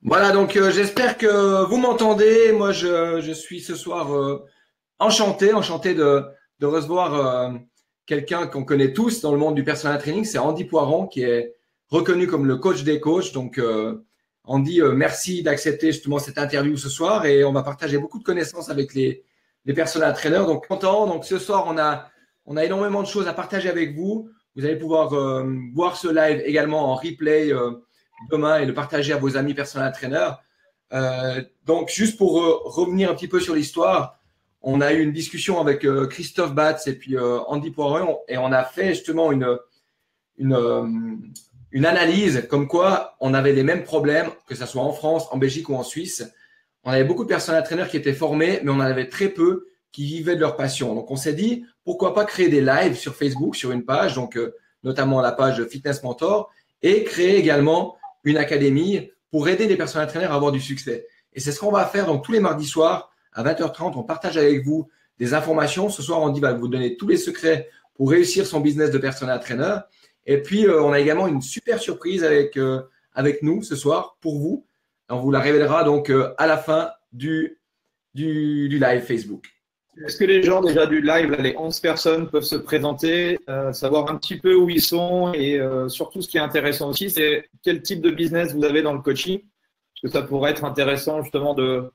Voilà, donc j'espère que vous m'entendez. Moi, je suis ce soir enchanté de recevoir quelqu'un qu'on connaît tous dans le monde du personal training. C'est Andy Poiron, qui est reconnu comme le coach des coachs. Donc, Andy, merci d'accepter justement cette interview ce soir et on va partager beaucoup de connaissances avec les personal trainers. Donc, content. Donc, ce soir, on a énormément de choses à partager avec vous. Vous allez pouvoir voir ce live également en replay demain et le partager à vos amis personnels entraîneurs. Donc, juste pour revenir un petit peu sur l'histoire, on a eu une discussion avec Christophe Batz et puis Andy Poiron et on a fait justement une, euh, une analyse comme quoi on avait les mêmes problèmes, que ce soit en France, en Belgique ou en Suisse. On avait beaucoup de personnels entraîneurs qui étaient formés, mais on en avait très peu qui vivaient de leur passion. Donc, on s'est dit, pourquoi pas créer des lives sur Facebook, sur une page, donc notamment la page Fitness Mentor, et créer également une académie pour aider les personnels entraîneurs à avoir du succès. Et c'est ce qu'on va faire donc tous les mardis soirs à 20h30. On partage avec vous des informations. Ce soir, Andy va vous donner tous les secrets pour réussir son business de personnel entraîneur. Et puis, on a également une super surprise avec nous ce soir pour vous. On vous la révélera donc à la fin du live Facebook. Est-ce que les gens déjà du live, là, les 11 personnes peuvent se présenter, savoir un petit peu où ils sont et surtout ce qui est intéressant aussi, c'est quel type de business vous avez dans le coaching? Parce que ça pourrait être intéressant justement de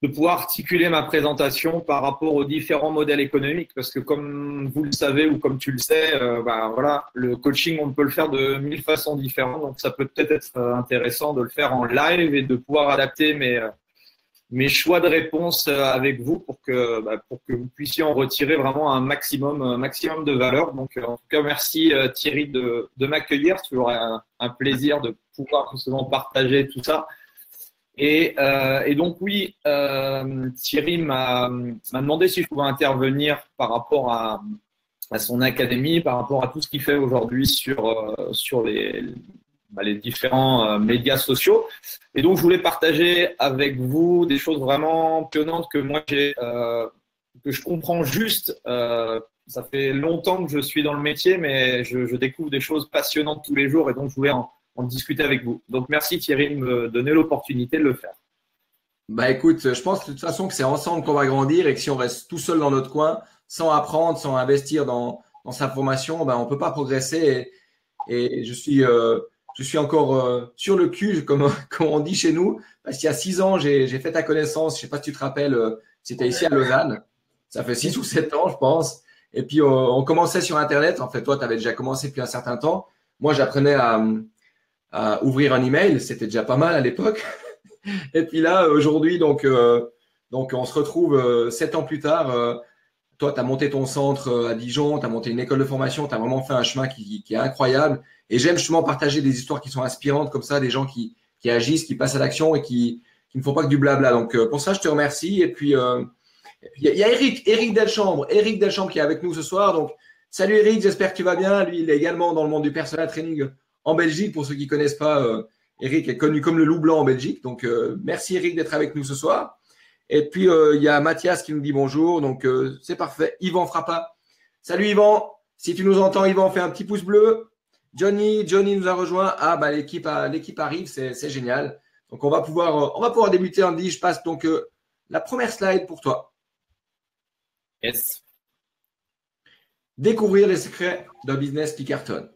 pouvoir articuler ma présentation par rapport aux différents modèles économiques. Parce que comme vous le savez ou comme tu le sais, voilà, le coaching, on peut le faire de 1000 façons différentes. Donc, ça peut peut-être être intéressant de le faire en live et de pouvoir adapter mes choix de réponse avec vous pour que vous puissiez en retirer vraiment un maximum de valeur. Donc, en tout cas, merci Thierry de m'accueillir. C'est toujours un plaisir de pouvoir justement partager tout ça. Et donc, oui, Thierry m'a demandé si je pouvais intervenir par rapport à son académie, par rapport à tout ce qu'il fait aujourd'hui sur les différents médias sociaux. Et donc, je voulais partager avec vous des choses vraiment passionnantes que moi, que je comprends juste. Ça fait longtemps que je suis dans le métier, mais je découvre des choses passionnantes tous les jours et donc je voulais en discuter avec vous. Donc, merci Thierry de me donner l'opportunité de le faire. Bah écoute, je pense de toute façon que c'est ensemble qu'on va grandir et que si on reste tout seul dans notre coin, sans apprendre, sans investir dans sa formation, ben on peut pas progresser. Et je suis encore sur le cul, comme on dit chez nous, parce qu'il y a 6 ans, j'ai fait ta connaissance. Je sais pas si tu te rappelles, c'était ici à Lausanne. Ça fait 6 ou 7 ans, je pense. Et puis on commençait sur Internet. En fait, toi, tu avais déjà commencé depuis un certain temps. Moi, j'apprenais à ouvrir un email. C'était déjà pas mal à l'époque. Et puis là, aujourd'hui, donc on se retrouve 7 ans plus tard. Toi, tu as monté ton centre à Dijon, tu as monté une école de formation, tu as vraiment fait un chemin qui est incroyable. Et j'aime justement partager des histoires qui sont inspirantes comme ça, des gens qui agissent, qui passent à l'action et qui ne font pas que du blabla. Donc pour ça, je te remercie. Et puis, il y a Eric Delchambre qui est avec nous ce soir. Donc, salut Eric, j'espère que tu vas bien. Lui, il est également dans le monde du personal training en Belgique. Pour ceux qui ne connaissent pas, Eric est connu comme le loup blanc en Belgique. Donc, merci Eric d'être avec nous ce soir. Et puis, il y a Mathias qui nous dit bonjour. Donc, c'est parfait. Yvan Frappa. Salut Yvan. Si tu nous entends, Yvan, fais un petit pouce bleu. Johnny nous a rejoint. Ah, bah, l'équipe arrive. C'est génial. Donc, on va pouvoir débuter. Andy, je passe donc la première slide pour toi. Yes. Découvrir les secrets d'un business qui cartonne.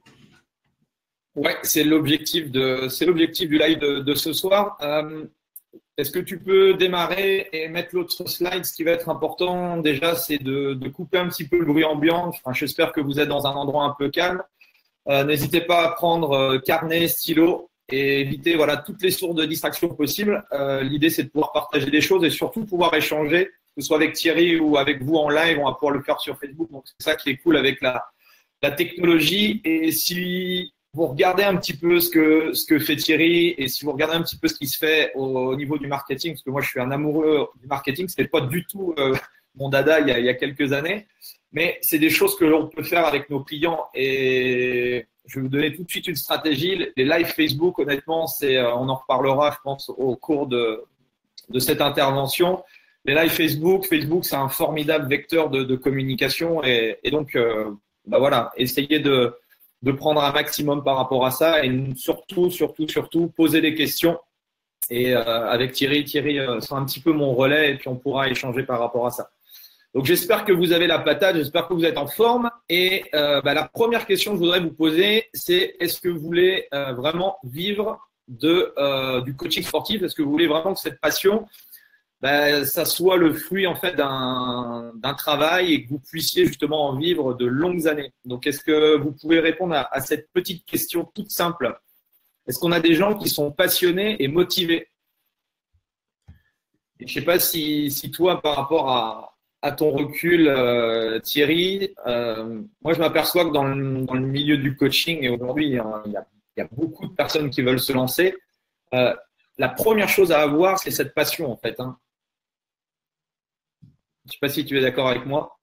Ouais, c'est l'objectif du live de ce soir. Est-ce que tu peux démarrer et mettre l'autre slide? Ce qui va être important déjà, c'est de couper un petit peu le bruit ambiant. Enfin, j'espère que vous êtes dans un endroit un peu calme. N'hésitez pas à prendre carnet, stylo et éviter toutes les sources de distraction possibles. L'idée, c'est de pouvoir partager des choses et surtout pouvoir échanger, que ce soit avec Thierry ou avec vous en live. On va pouvoir le faire sur Facebook. Donc, c'est ça qui est cool avec la technologie. Et si vous regardez un petit peu ce que fait Thierry et si vous regardez un petit peu ce qui se fait au niveau du marketing, parce que moi, je suis un amoureux du marketing, ce n'était pas du tout mon dada il y a quelques années, mais c'est des choses que l'on peut faire avec nos clients. Et je vais vous donner tout de suite une stratégie. Les lives Facebook, honnêtement, on en reparlera, je pense, au cours de cette intervention. Les lives Facebook, c'est un formidable vecteur de communication et donc, voilà, essayez de prendre un maximum par rapport à ça et surtout, poser des questions Et avec Thierry sera un petit peu mon relais et puis on pourra échanger par rapport à ça. Donc j'espère que vous avez la patate, j'espère que vous êtes en forme. Et la première question que je voudrais vous poser, c'est est-ce que vous voulez vraiment vivre du coaching sportif? Est-ce que vous voulez vraiment que cette passion, ça soit le fruit en fait d'un travail et que vous puissiez justement en vivre de longues années? Donc est-ce que vous pouvez répondre à cette petite question toute simple? Est-ce qu'on a des gens qui sont passionnés et motivés? Et je ne sais pas si toi, par rapport à ton recul, Thierry, moi je m'aperçois que dans le milieu du coaching, et aujourd'hui il y a beaucoup de personnes qui veulent se lancer, la première chose à avoir, c'est cette passion en fait. Hein. Je ne sais pas si tu es d'accord avec moi.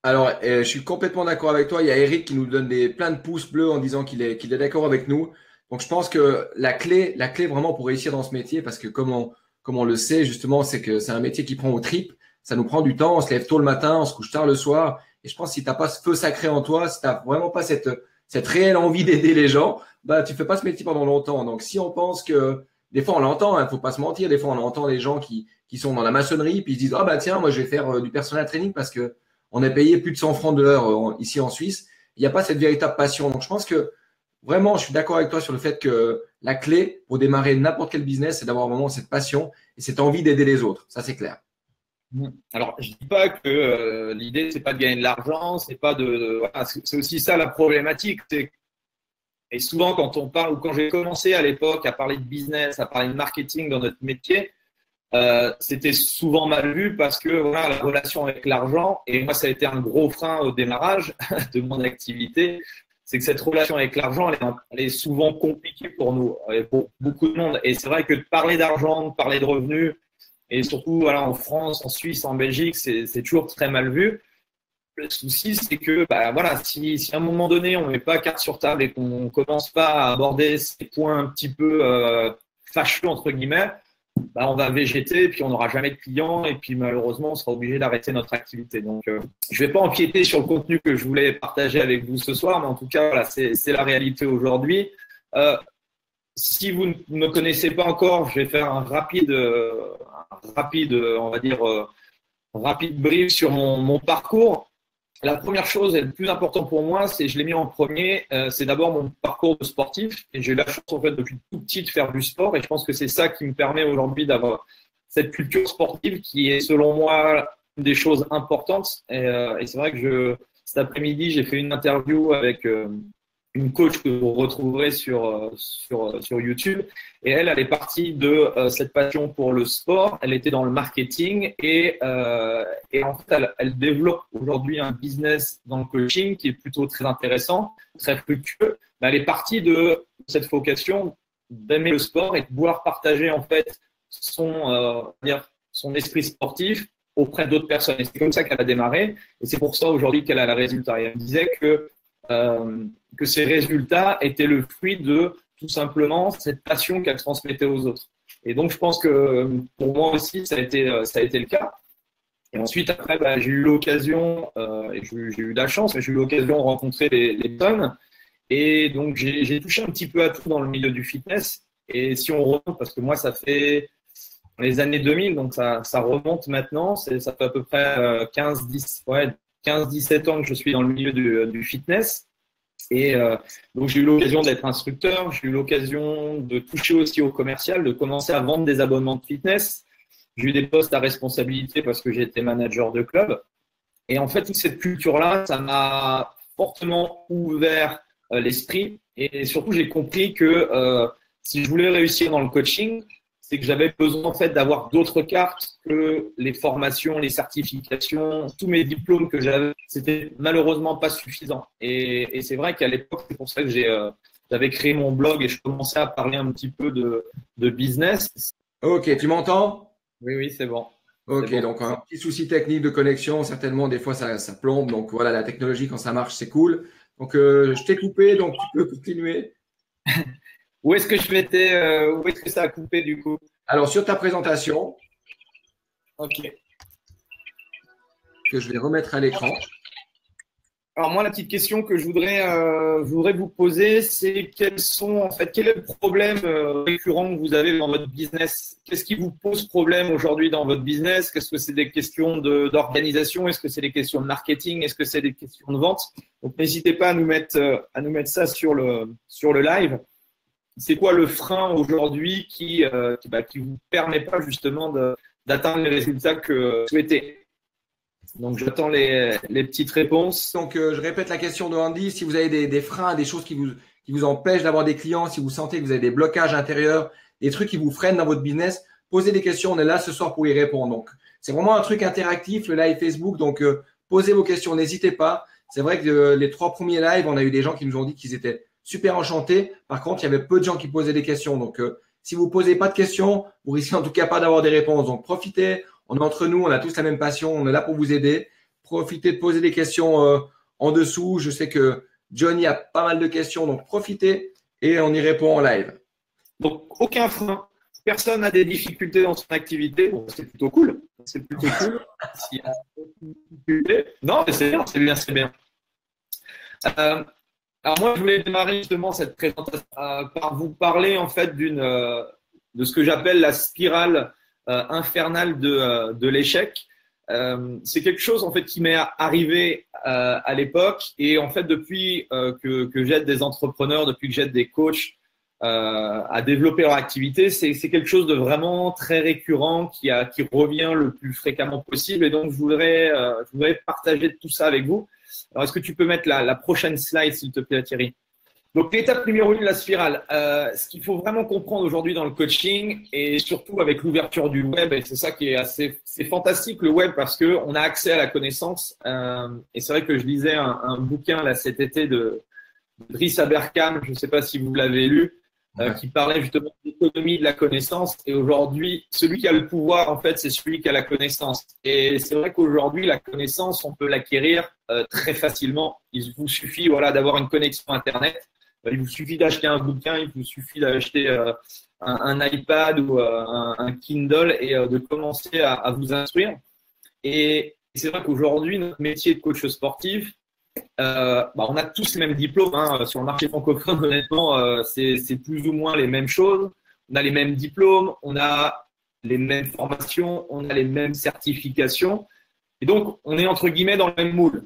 Alors, je suis complètement d'accord avec toi. Il y a Eric qui nous donne plein de pouces bleus en disant qu'il est d'accord avec nous. Donc, je pense que la clé vraiment pour réussir dans ce métier, parce que comme on le sait justement, c'est que c'est un métier qui prend aux tripes. Ça nous prend du temps. On se lève tôt le matin, on se couche tard le soir. Et je pense que si t'as pas ce feu sacré en toi, si t'as vraiment pas cette réelle envie d'aider les gens, tu fais pas ce métier pendant longtemps. Donc, si on pense que des fois on l'entend, faut pas se mentir. Des fois on entend des gens qui sont dans la maçonnerie puis ils se disent tiens, moi je vais faire du personal training parce que on est payé plus de 100 francs de l'heure ici en Suisse. Il n'y a pas cette véritable passion. Donc, je pense que vraiment, je suis d'accord avec toi sur le fait que la clé pour démarrer n'importe quel business, c'est d'avoir vraiment cette passion et cette envie d'aider les autres. Ça, c'est clair. Alors, je dis pas que l'idée, c'est pas de gagner de l'argent, c'est pas voilà, c'est aussi ça la problématique. Et souvent, quand on parle, ou quand j'ai commencé à l'époque à parler de business, à parler de marketing dans notre métier, c'était souvent mal vu parce que voilà, la relation avec l'argent, et moi ça a été un gros frein au démarrage de mon activité, c'est que cette relation avec l'argent elle est souvent compliquée pour nous, pour beaucoup de monde. Et c'est vrai que de parler d'argent, de parler de revenus, et surtout voilà, en France, en Suisse, en Belgique, c'est toujours très mal vu. Le souci, c'est que voilà, si à un moment donné on met pas carte sur table et qu'on commence pas à aborder ces points un petit peu fâcheux entre guillemets, on va végéter et puis on n'aura jamais de clients et puis malheureusement on sera obligé d'arrêter notre activité. Donc je vais pas empiéter sur le contenu que je voulais partager avec vous ce soir, mais en tout cas voilà, c'est la réalité aujourd'hui. Si vous ne me connaissez pas encore, je vais faire un rapide on va dire rapide brief sur mon parcours. La première chose et le plus important pour moi, c'est, je l'ai mis en premier, c'est d'abord mon parcours de sportif. Et j'ai eu la chance en fait depuis tout petit de faire du sport. Et je pense que c'est ça qui me permet aujourd'hui d'avoir cette culture sportive qui est selon moi une des choses importantes. Et c'est vrai que cet après-midi, j'ai fait une interview avec une coach que vous retrouverez sur YouTube. Et elle est partie de cette passion pour le sport. Elle était dans le marketing et en fait, elle développe aujourd'hui un business dans le coaching qui est plutôt très intéressant, très fructueux. Mais elle est partie de cette vocation d'aimer le sport et de vouloir partager en fait son esprit sportif auprès d'autres personnes. Et c'est comme ça qu'elle a démarré. Et c'est pour ça aujourd'hui qu'elle a le résultat. Et elle me disait que ces résultats étaient le fruit de tout simplement cette passion qu'elle transmettait aux autres. Et donc, je pense que pour moi aussi, ça a été le cas. Et ensuite, après, j'ai eu l'occasion, et j'ai eu la chance, mais j'ai eu l'occasion de rencontrer les tonnes. Et donc, j'ai touché un petit peu à tout dans le milieu du fitness. Et si on remonte, parce que moi, ça fait les années 2000, donc ça remonte maintenant, ça fait à peu près 15-17 ans que je suis dans le milieu du fitness. Et donc, j'ai eu l'occasion d'être instructeur, j'ai eu l'occasion de toucher aussi au commercial, de commencer à vendre des abonnements de fitness. J'ai eu des postes à responsabilité parce que j'ai été manager de club. Et en fait, toute cette culture-là, ça m'a fortement ouvert l'esprit. Et surtout, j'ai compris que si je voulais réussir dans le coaching, c'est que j'avais besoin en fait d'avoir d'autres cartes que les formations, les certifications, tous mes diplômes que j'avais. C'était malheureusement pas suffisant. Et c'est vrai qu'à l'époque, c'est pour ça que j'avais créé mon blog et je commençais à parler un petit peu de business. Ok, tu m'entends? Oui, c'est bon. Ok, donc un petit souci technique de connexion, certainement des fois ça plombe. Donc voilà, la technologie quand ça marche, c'est cool. Donc je t'ai coupé, donc tu peux continuer. Où est-ce que je m'étais où est-ce que ça a coupé du coup? Alors sur ta présentation, ok, que je vais remettre à l'écran. Alors moi, la petite question que je voudrais vous poser, c'est quel est le problème récurrent que vous avez dans votre business? Qu'est-ce qui vous pose problème aujourd'hui dans votre business? Qu'est-ce que c'est des questions d'organisation? Est-ce que c'est des questions de marketing? Est-ce que c'est des questions de vente? Donc n'hésitez pas à nous mettre ça sur le live. C'est quoi le frein aujourd'hui qui vous permet pas justement d'atteindre les résultats que vous souhaitez? Donc, j'attends les petites réponses. Donc, je répète la question de Andy. Si vous avez des freins, des choses qui vous empêchent d'avoir des clients, si vous sentez que vous avez des blocages intérieurs, des trucs qui vous freinent dans votre business, posez des questions. On est là ce soir pour y répondre. Donc, c'est vraiment un truc interactif, le live Facebook. Donc, posez vos questions. N'hésitez pas. C'est vrai que les 3 premiers lives, on a eu des gens qui nous ont dit qu'ils étaient super enchantés. Par contre, il y avait peu de gens qui posaient des questions. Donc, si vous posez pas de questions, vous risquez en tout cas pas d'avoir des réponses. Donc, profitez. On est entre nous, on a tous la même passion, on est là pour vous aider. Profitez de poser des questions en dessous. Je sais que Johnny a pas mal de questions, donc profitez et on y répond en live. Donc, aucun frein. Personne n'a des difficultés dans son activité. Bon, c'est plutôt cool. C'est plutôt cool. S'il y a des difficultés. Non, mais c'est bien, c'est bien, c'est bien. Alors moi, je voulais démarrer justement cette présentation par vous parler en fait de ce que j'appelle la spirale infernale de l'échec. C'est quelque chose en fait qui m'est arrivé à l'époque et en fait depuis que j'aide des entrepreneurs, depuis que j'aide des coachs à développer leur activité, c'est quelque chose de vraiment très récurrent qui revient le plus fréquemment possible et donc je voudrais partager tout ça avec vous. Alors est-ce que tu peux mettre la prochaine slide s'il te plaît Thierry? Donc, l'étape numéro 1 de la spirale, ce qu'il faut vraiment comprendre aujourd'hui dans le coaching et surtout avec l'ouverture du web, et c'est ça qui est c'est fantastique le web parce que on a accès à la connaissance. Et c'est vrai que je lisais un bouquin là cet été de Driss Aberkane, je ne sais pas si vous l'avez lu, qui parlait justement de l'économie de la connaissance. Et aujourd'hui, celui qui a le pouvoir, en fait, c'est celui qui a la connaissance. Et c'est vrai qu'aujourd'hui, la connaissance, on peut l'acquérir très facilement. Il vous suffit d'avoir une connexion Internet. Il vous suffit d'acheter un bouquin, il vous suffit d'acheter un iPad ou un Kindle et de commencer à vous instruire. Et c'est vrai qu'aujourd'hui, notre métier de coach sportif, on a tous les mêmes diplômes. Sur le marché francophone, honnêtement, c'est plus ou moins les mêmes choses. On a les mêmes diplômes, on a les mêmes formations, on a les mêmes certifications. Et donc, on est entre guillemets dans le même moule.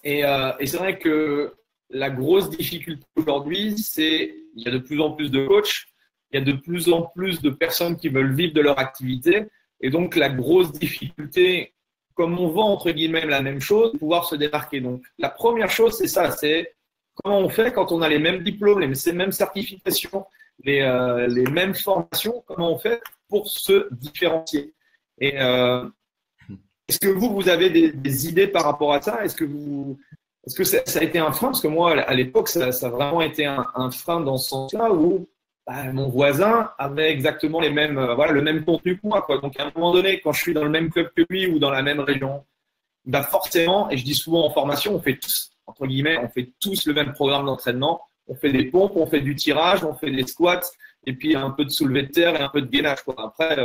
Et c'est vrai que la grosse difficulté aujourd'hui, c'est il y a de plus en plus de coachs, il y a de plus en plus de personnes qui veulent vivre de leur activité. Et donc, la grosse difficulté, comme on vend entre guillemets la même chose, pouvoir se démarquer. Donc, la première chose, c'est ça, c'est comment on fait quand on a les mêmes diplômes, les mêmes certifications, les mêmes formations, comment on fait pour se différencier. Et est-ce que vous avez des idées par rapport à ça? Est-ce que ça a été un frein? Parce que moi, à l'époque, ça a vraiment été un frein dans ce sens-là où mon voisin avait exactement le même contenu que moi, quoi. Donc, à un moment donné, quand je suis dans le même club que lui ou dans la même région, forcément, et je dis souvent en formation, on fait tous, entre guillemets, on fait tous le même programme d'entraînement. On fait des pompes, on fait du tirage, on fait des squats, et puis un peu de soulevé de terre et un peu de gainage, quoi. Après,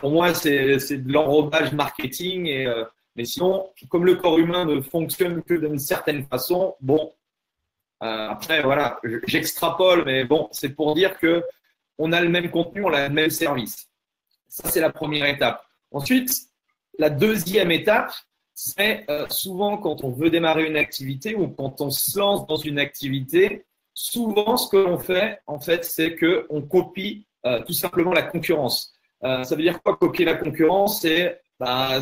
pour moi, c'est de l'enrobage marketing. Mais sinon, comme le corps humain ne fonctionne que d'une certaine façon, après, j'extrapole, mais bon, c'est pour dire que on a le même contenu, on a le même service. Ça, c'est la première étape. Ensuite, la deuxième étape, c'est souvent quand on veut démarrer une activité ou quand on se lance dans une activité, souvent ce que l'on fait, en fait, c'est qu'on copie tout simplement la concurrence. Ça veut dire quoi copier la concurrence? C'est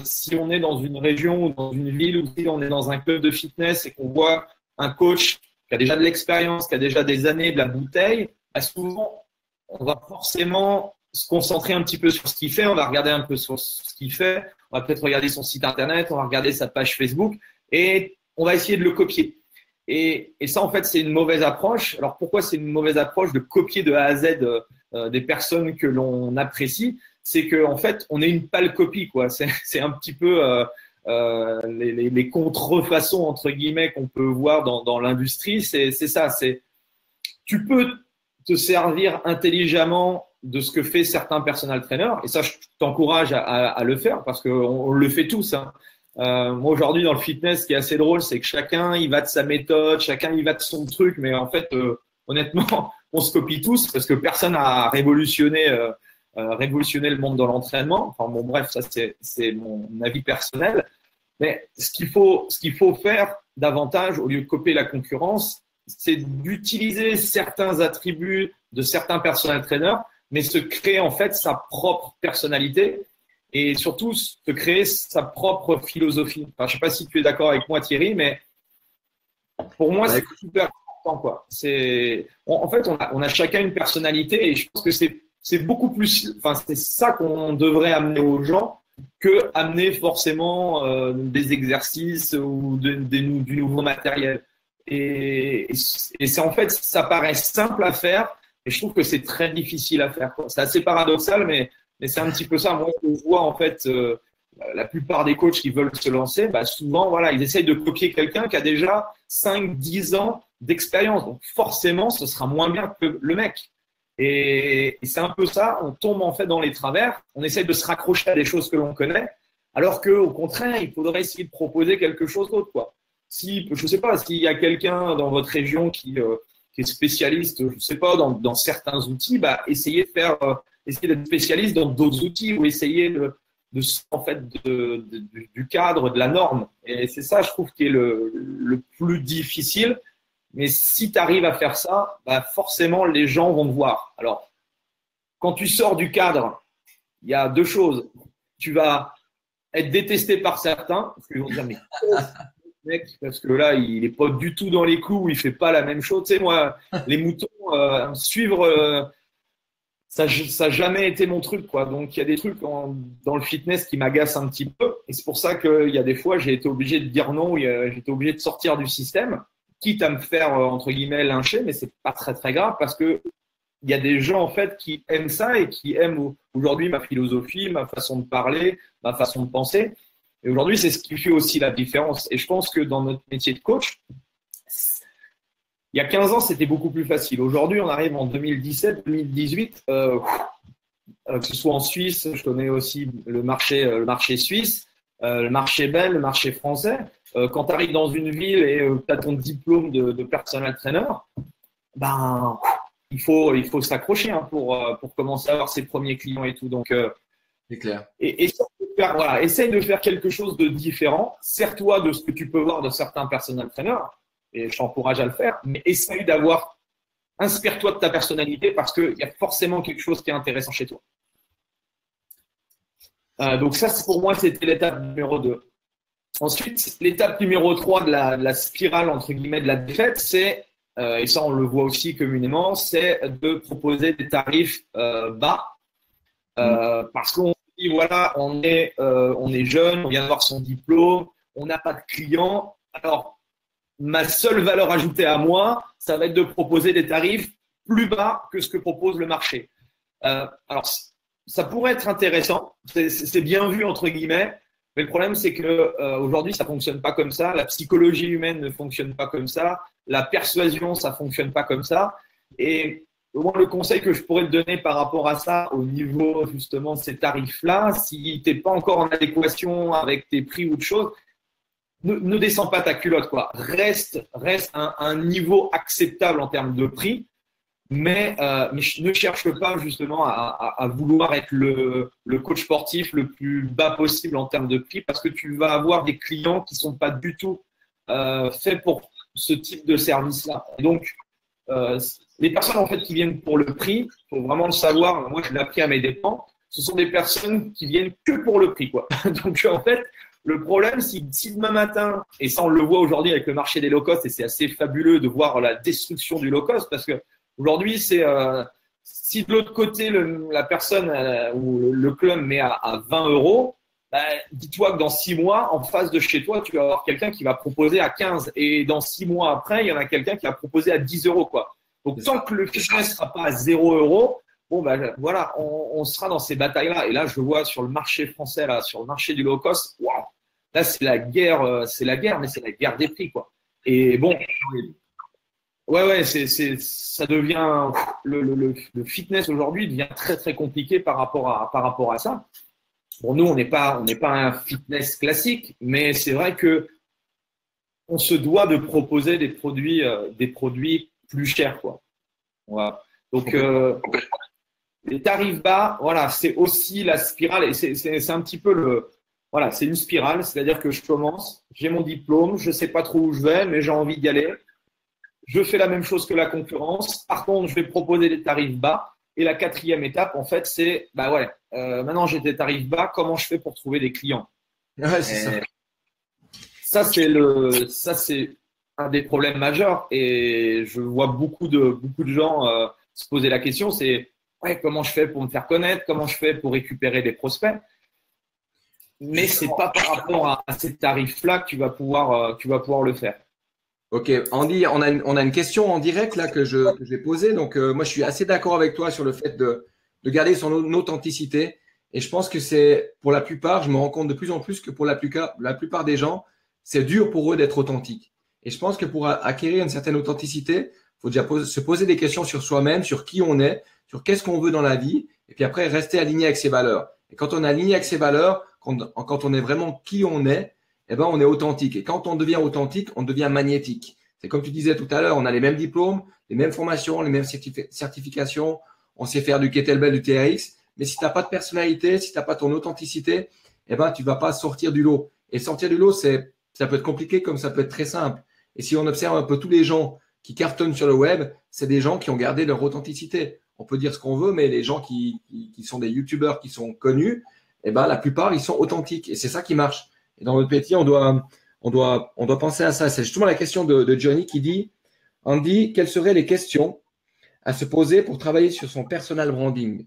si on est dans une région ou dans une ville ou si on est dans un club de fitness et qu'on voit un coach qui a déjà de l'expérience, qui a déjà des années de la bouteille, souvent, on va forcément se concentrer un petit peu sur ce qu'il fait, on va regarder un peu sur ce qu'il fait, on va peut-être regarder son site internet, on va regarder sa page Facebook et on va essayer de le copier. Et ça, en fait, c'est une mauvaise approche. Alors, pourquoi c'est une mauvaise approche de copier de A à Z des personnes que l'on apprécie? C'est qu'en fait, on est une pâle copie, quoi. C'est un petit peu les contrefaçons, entre guillemets, qu'on peut voir dans l'industrie. C'est ça. Tu peux te servir intelligemment de ce que fait certains personal trainers. Et ça, je t'encourage à le faire parce qu'on le fait tous. Moi, aujourd'hui, dans le fitness, ce qui est assez drôle, c'est que chacun, il va de sa méthode, chacun, il va de son truc. Mais en fait, honnêtement, on se copie tous parce que personne n'a révolutionné le monde de l'entraînement. Enfin, bon, bref, ça, c'est mon avis personnel. Mais ce qu'il faut faire davantage, au lieu de copier la concurrence, c'est d'utiliser certains attributs de certains personal trainers, mais se créer en fait sa propre personnalité et surtout se créer sa propre philosophie. Enfin, je ne sais pas si tu es d'accord avec moi, Thierry, mais pour moi, c'est super important, quoi. En fait, on a chacun une personnalité et je pense que c'est beaucoup plus. Enfin, c'est ça qu'on devrait amener aux gens que amener forcément des exercices ou du nouveau matériel. Et c'est en fait, ça paraît simple à faire, et je trouve que c'est très difficile à faire. C'est assez paradoxal, mais c'est un petit peu ça. Moi, je vois en fait la plupart des coachs qui veulent se lancer, bah, souvent, voilà, ils essayent de copier quelqu'un qui a déjà 5-10 ans d'expérience. Donc forcément, ce sera moins bien que le mec. Et c'est un peu ça, on tombe en fait dans les travers, on essaie de se raccrocher à des choses que l'on connaît, alors qu'au contraire, il faudrait essayer de proposer quelque chose d'autre, quoi. Si, je sais pas, s'il y a quelqu'un dans votre région qui est spécialiste, je sais pas, dans certains outils, bah, essayez d'être spécialiste dans d'autres outils ou essayez en fait, du cadre, de la norme. Et c'est ça, je trouve, qui est le plus difficile. Mais si tu arrives à faire ça, bah forcément, les gens vont te voir. Alors, quand tu sors du cadre, il y a deux choses. Tu vas être détesté par certains, parce qu'ils vont dire, mais mec, parce que là, il n'est pas du tout dans les clous, il ne fait pas la même chose. Tu sais, moi, les moutons, suivre, ça n'a jamais été mon truc, quoi. Donc, il y a des trucs dans le fitness qui m'agacent un petit peu. Et c'est pour ça qu'il y a des fois, j'ai été obligé de dire non, j'ai été obligé de sortir du système, quitte à me faire, entre guillemets, lyncher, mais c'est pas très, très grave parce que il y a des gens, en fait, qui aiment ça et qui aiment aujourd'hui ma philosophie, ma façon de parler, ma façon de penser. Et aujourd'hui, c'est ce qui fait aussi la différence. Et je pense que dans notre métier de coach, il y a 15 ans, c'était beaucoup plus facile. Aujourd'hui, on arrive en 2017, 2018, que ce soit en Suisse, je connais aussi le marché suisse, le marché belge, le marché français. Quand tu arrives dans une ville et tu as ton diplôme de personal trainer, ben, il faut s'accrocher pour commencer à avoir ses premiers clients et tout. Donc, c'est clair. Et essaye de faire quelque chose de différent. Sers-toi de ce que tu peux voir de certains personal trainers, et je t'encourage à le faire, mais essaye inspire-toi de ta personnalité parce qu'il y a forcément quelque chose qui est intéressant chez toi. Donc ça, pour moi, c'était l'étape numéro 2. Ensuite, l'étape numéro 3 de la spirale, entre guillemets, de la défaite, c'est, et ça on le voit aussi communément, c'est de proposer des tarifs bas. Parce qu'on dit, voilà, on est jeune, on vient d'avoir son diplôme, on n'a pas de clients. Alors, ma seule valeur ajoutée à moi, ça va être de proposer des tarifs plus bas que ce que propose le marché. Alors, ça pourrait être intéressant, c'est bien vu entre guillemets, mais le problème c'est que aujourd'hui ça fonctionne pas comme ça, la psychologie humaine ne fonctionne pas comme ça, la persuasion ça fonctionne pas comme ça, et moi, le conseil que je pourrais te donner par rapport à ça, au niveau justement de ces tarifs-là, si tu n'es pas encore en adéquation avec tes prix ou autre chose, ne descends pas ta culotte, quoi. Reste à un niveau acceptable en termes de prix, mais ne cherche pas justement à vouloir être le coach sportif le plus bas possible en termes de prix, parce que tu vas avoir des clients qui ne sont pas du tout faits pour ce type de service-là. Donc, les personnes en fait qui viennent pour le prix, faut vraiment le savoir. Moi, je l'ai appris à mes dépens. Ce sont des personnes qui viennent que pour le prix, quoi. Donc en fait, le problème, si demain matin, et ça on le voit aujourd'hui avec le marché des low cost, et c'est assez fabuleux de voir la destruction du low cost, parce que aujourd'hui, c'est si de l'autre côté la personne ou le club met à 20 euros, bah, dis-toi que dans 6 mois, en face de chez toi, tu vas avoir quelqu'un qui va proposer à 15. Et dans 6 mois après, il y en a quelqu'un qui va proposer à 10 euros, quoi. Donc, tant que le fitness ne sera pas à 0 euros, bon, ben voilà, on sera dans ces batailles-là. Et là, je vois sur le marché français, là, sur le marché du low cost, waouh, là, c'est la guerre, mais c'est la guerre des prix, quoi. Et bon, ouais, ça devient, le fitness aujourd'hui devient très, très compliqué par rapport à ça. Pour nous, on n'est pas un fitness classique, mais c'est vrai que on se doit de proposer des produits plus chers, quoi. Voilà. Donc, les tarifs bas, voilà, c'est aussi la spirale et c'est un petit peu voilà, c'est une spirale, c'est-à-dire que je commence, j'ai mon diplôme, je sais pas trop où je vais, mais j'ai envie d'y aller. Je fais la même chose que la concurrence. Par contre, je vais proposer des tarifs bas. Et la quatrième étape, en fait, c'est, bah ouais, maintenant j'ai des tarifs bas, comment je fais pour trouver des clients? Ouais, c'est ça. Ça, c'est un des problèmes majeurs. Et je vois beaucoup de gens se poser la question, c'est, ouais, comment je fais pour me faire connaître? Comment je fais pour récupérer des prospects? Mais c'est pas par rapport à ces tarifs-là que tu vas pouvoir le faire. Ok, Andy, on a une question en direct là que je vais poser. Donc, moi, je suis assez d'accord avec toi sur le fait de garder son authenticité. Et je pense que c'est, pour la plupart, je me rends compte de plus en plus que pour la plupart des gens, c'est dur pour eux d'être authentique. Et je pense que pour acquérir une certaine authenticité, il faut déjà se poser des questions sur soi-même, sur qui on est, sur qu'est-ce qu'on veut dans la vie. Et puis après, rester aligné avec ses valeurs. Et quand on est aligné avec ses valeurs, quand on est vraiment qui on est, eh ben, on est authentique. Et quand on devient authentique, on devient magnétique. C'est comme tu disais tout à l'heure, on a les mêmes diplômes, les mêmes formations, les mêmes certifications. On sait faire du kettlebell, du TRX. Mais si tu n'as pas de personnalité, si tu n'as pas ton authenticité, eh ben, tu vas pas sortir du lot. Et sortir du lot, ça peut être compliqué comme ça peut être très simple. Et si on observe un peu tous les gens qui cartonnent sur le web, c'est des gens qui ont gardé leur authenticité. On peut dire ce qu'on veut, mais les gens qui sont des youtubeurs qui sont connus, eh ben, la plupart, ils sont authentiques. Et c'est ça qui marche. Et dans notre métier, on doit penser à ça. C'est justement la question de Johnny qui dit, Andy, quelles seraient les questions à se poser pour travailler sur son personal branding?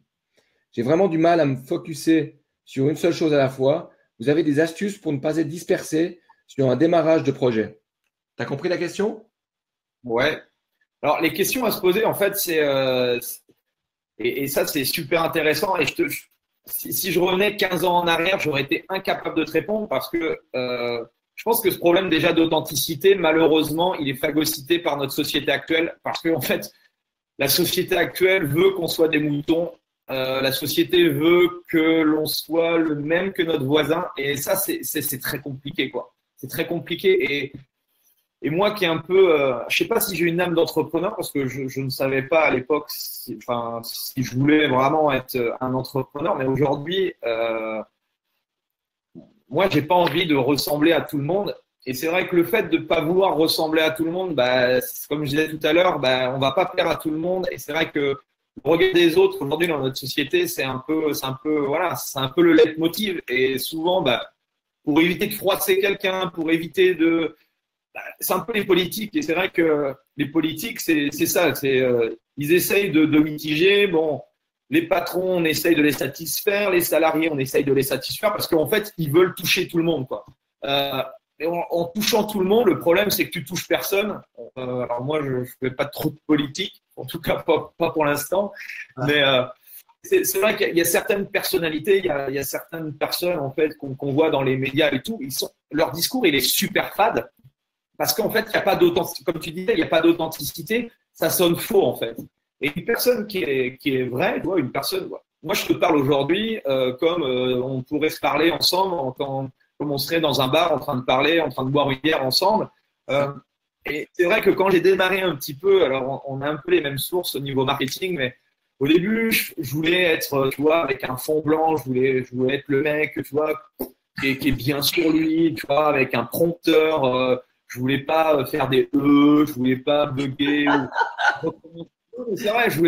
J'ai vraiment du mal à me focuser sur une seule chose à la fois. Vous avez des astuces pour ne pas être dispersé sur un démarrage de projet? Tu as compris la question? Ouais. Alors, les questions à se poser, en fait, et ça, c'est super intéressant. Et si je revenais 15 ans en arrière, j'aurais été incapable de te répondre parce que je pense que ce problème déjà d'authenticité, malheureusement, il est phagocyté par notre société actuelle parce que, en fait, la société actuelle veut qu'on soit des moutons. La société veut que l'on soit le même que notre voisin. Et ça, c'est très compliqué, quoi. C'est très compliqué. Et moi qui est un peu, je sais pas si j'ai une âme d'entrepreneur parce que je ne savais pas à l'époque si je voulais vraiment être un entrepreneur, mais aujourd'hui, moi j'ai pas envie de ressembler à tout le monde. Et c'est vrai que le fait de pas vouloir ressembler à tout le monde, bah, comme je disais tout à l'heure, bah, on va pas plaire à tout le monde. Et c'est vrai que le regard des autres aujourd'hui dans notre société, c'est un peu le leitmotiv. Et souvent, bah, pour éviter de froisser quelqu'un, pour éviter de c'est un peu les politiques et c'est vrai que les politiques c'est ça, ils essayent de mitiger. Bon, les patrons on essaye de les satisfaire, les salariés on essaye de les satisfaire parce qu'en fait ils veulent toucher tout le monde, quoi. Et en touchant tout le monde, le problème c'est que tu touches personne. Alors moi je fais pas trop de politique, en tout cas pas pour l'instant, mais c'est vrai qu'il y a certaines personnalités, il y a certaines personnes en fait qu'on voit dans les médias et tout, leur discours il est super fade. Parce qu'en fait, il n'y a pas d'authenticité. Comme tu disais, il n'y a pas d'authenticité. Ça sonne faux, en fait. Et une personne qui est vraie, une personne. Moi, je te parle aujourd'hui comme on pourrait se parler ensemble, comme on serait dans un bar en train de parler, en train de boire une bière ensemble. Et c'est vrai que quand j'ai démarré un petit peu, alors on a un peu les mêmes sources au niveau marketing, mais au début, je voulais être, tu vois, avec un fond blanc, je voulais être le mec, tu vois, qui est bien sur lui, tu vois, avec un prompteur. Je voulais pas faire des je voulais pas bugger. C'est vrai, je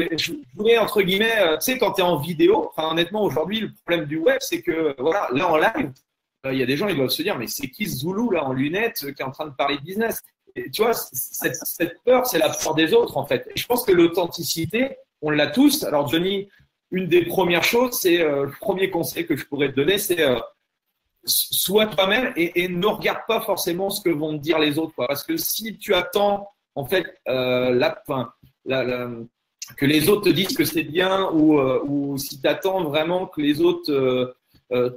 voulais entre guillemets, tu sais, quand tu es en vidéo, enfin honnêtement, aujourd'hui, le problème du web, c'est que voilà, là en live, il y a des gens, ils doivent se dire, mais c'est qui ce Zoulou là en lunettes qui est en train de parler de business? Et tu vois, cette peur, c'est la peur des autres en fait. Et je pense que l'authenticité, on l'a tous. Alors Johnny, une des premières choses, c'est le premier conseil que je pourrais te donner, c'est sois toi-même et ne regarde pas forcément ce que vont te dire les autres, quoi. Parce que si tu attends en fait que les autres te disent que c'est bien ou si tu attends vraiment que les autres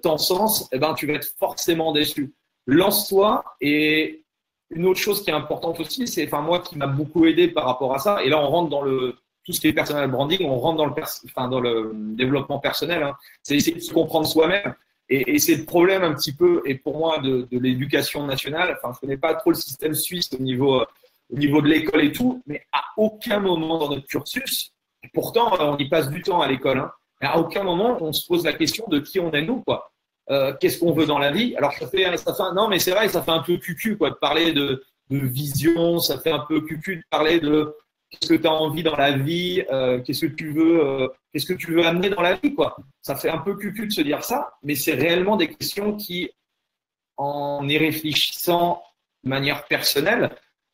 t'encensent, eh ben, tu vas être forcément déçu. Lance-toi. Et une autre chose qui est importante aussi, c'est moi qui m'a beaucoup aidé par rapport à ça, et là on rentre dans tout ce qui est personal branding, on rentre dans le développement personnel, hein. C'est essayer de se comprendre soi-même. Et c'est le problème un petit peu, et pour moi, de l'éducation nationale. Enfin, je connais pas trop le système suisse au niveau de l'école et tout, mais à aucun moment dans notre cursus, et pourtant on y passe du temps à l'école, hein, mais à aucun moment on se pose la question de qui on est nous, quoi. Qu'est-ce qu'on veut dans la vie? Alors non, mais c'est vrai, ça fait un peu cucu, quoi, de parler de vision, ça fait un peu cucu de parler de qu'est-ce que tu as envie dans la vie, qu'est-ce que tu veux amener dans la vie, quoi. Ça fait un peu cucu de se dire ça, mais c'est réellement des questions qui, en y réfléchissant de manière personnelle,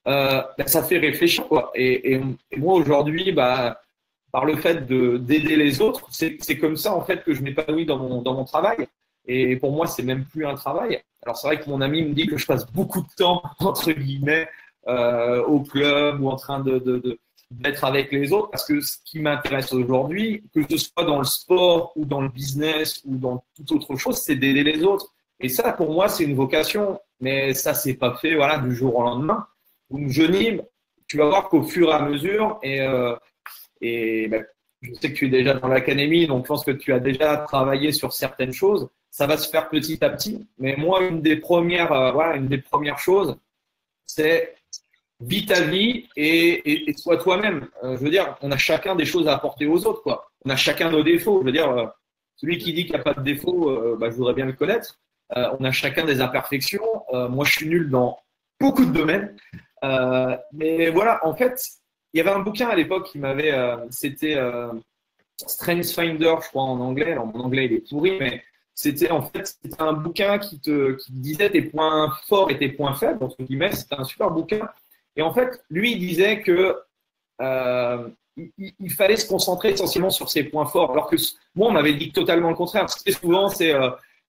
ça fait réfléchir, quoi. Et moi aujourd'hui, par le fait d'aider les autres, c'est comme ça en fait que je m'épanouis dans mon travail. Et pour moi, c'est même plus un travail. Alors c'est vrai que mon ami me dit que je passe beaucoup de temps entre guillemets au club ou en train d'être avec les autres, parce que ce qui m'intéresse aujourd'hui, que ce soit dans le sport ou dans le business ou dans toute autre chose, c'est d'aider les autres. Et ça, pour moi, c'est une vocation. Mais ça, c'est pas fait, voilà, du jour au lendemain. Donc, tu vas voir qu'au fur et à mesure, je sais que tu es déjà dans l'académie, donc je pense que tu as déjà travaillé sur certaines choses. Ça va se faire petit à petit. Mais moi, une des premières choses, c'est vis ta vie et sois toi-même. Je veux dire, on a chacun des choses à apporter aux autres, quoi. On a chacun nos défauts. Je veux dire, celui qui dit qu'il n'y a pas de défauts, je voudrais bien le connaître. On a chacun des imperfections. Moi, je suis nul dans beaucoup de domaines. Mais voilà, en fait, il y avait un bouquin à l'époque qui m'avait, c'était Strength Finder, je crois en anglais. Alors mon anglais il est pourri, mais c'était un bouquin qui te disait tes points forts et tes points faibles, entre guillemets. C'était un super bouquin. Et en fait, lui, il disait que il fallait se concentrer essentiellement sur ses points forts, alors que moi, on m'avait dit totalement le contraire. Parce que souvent, c'est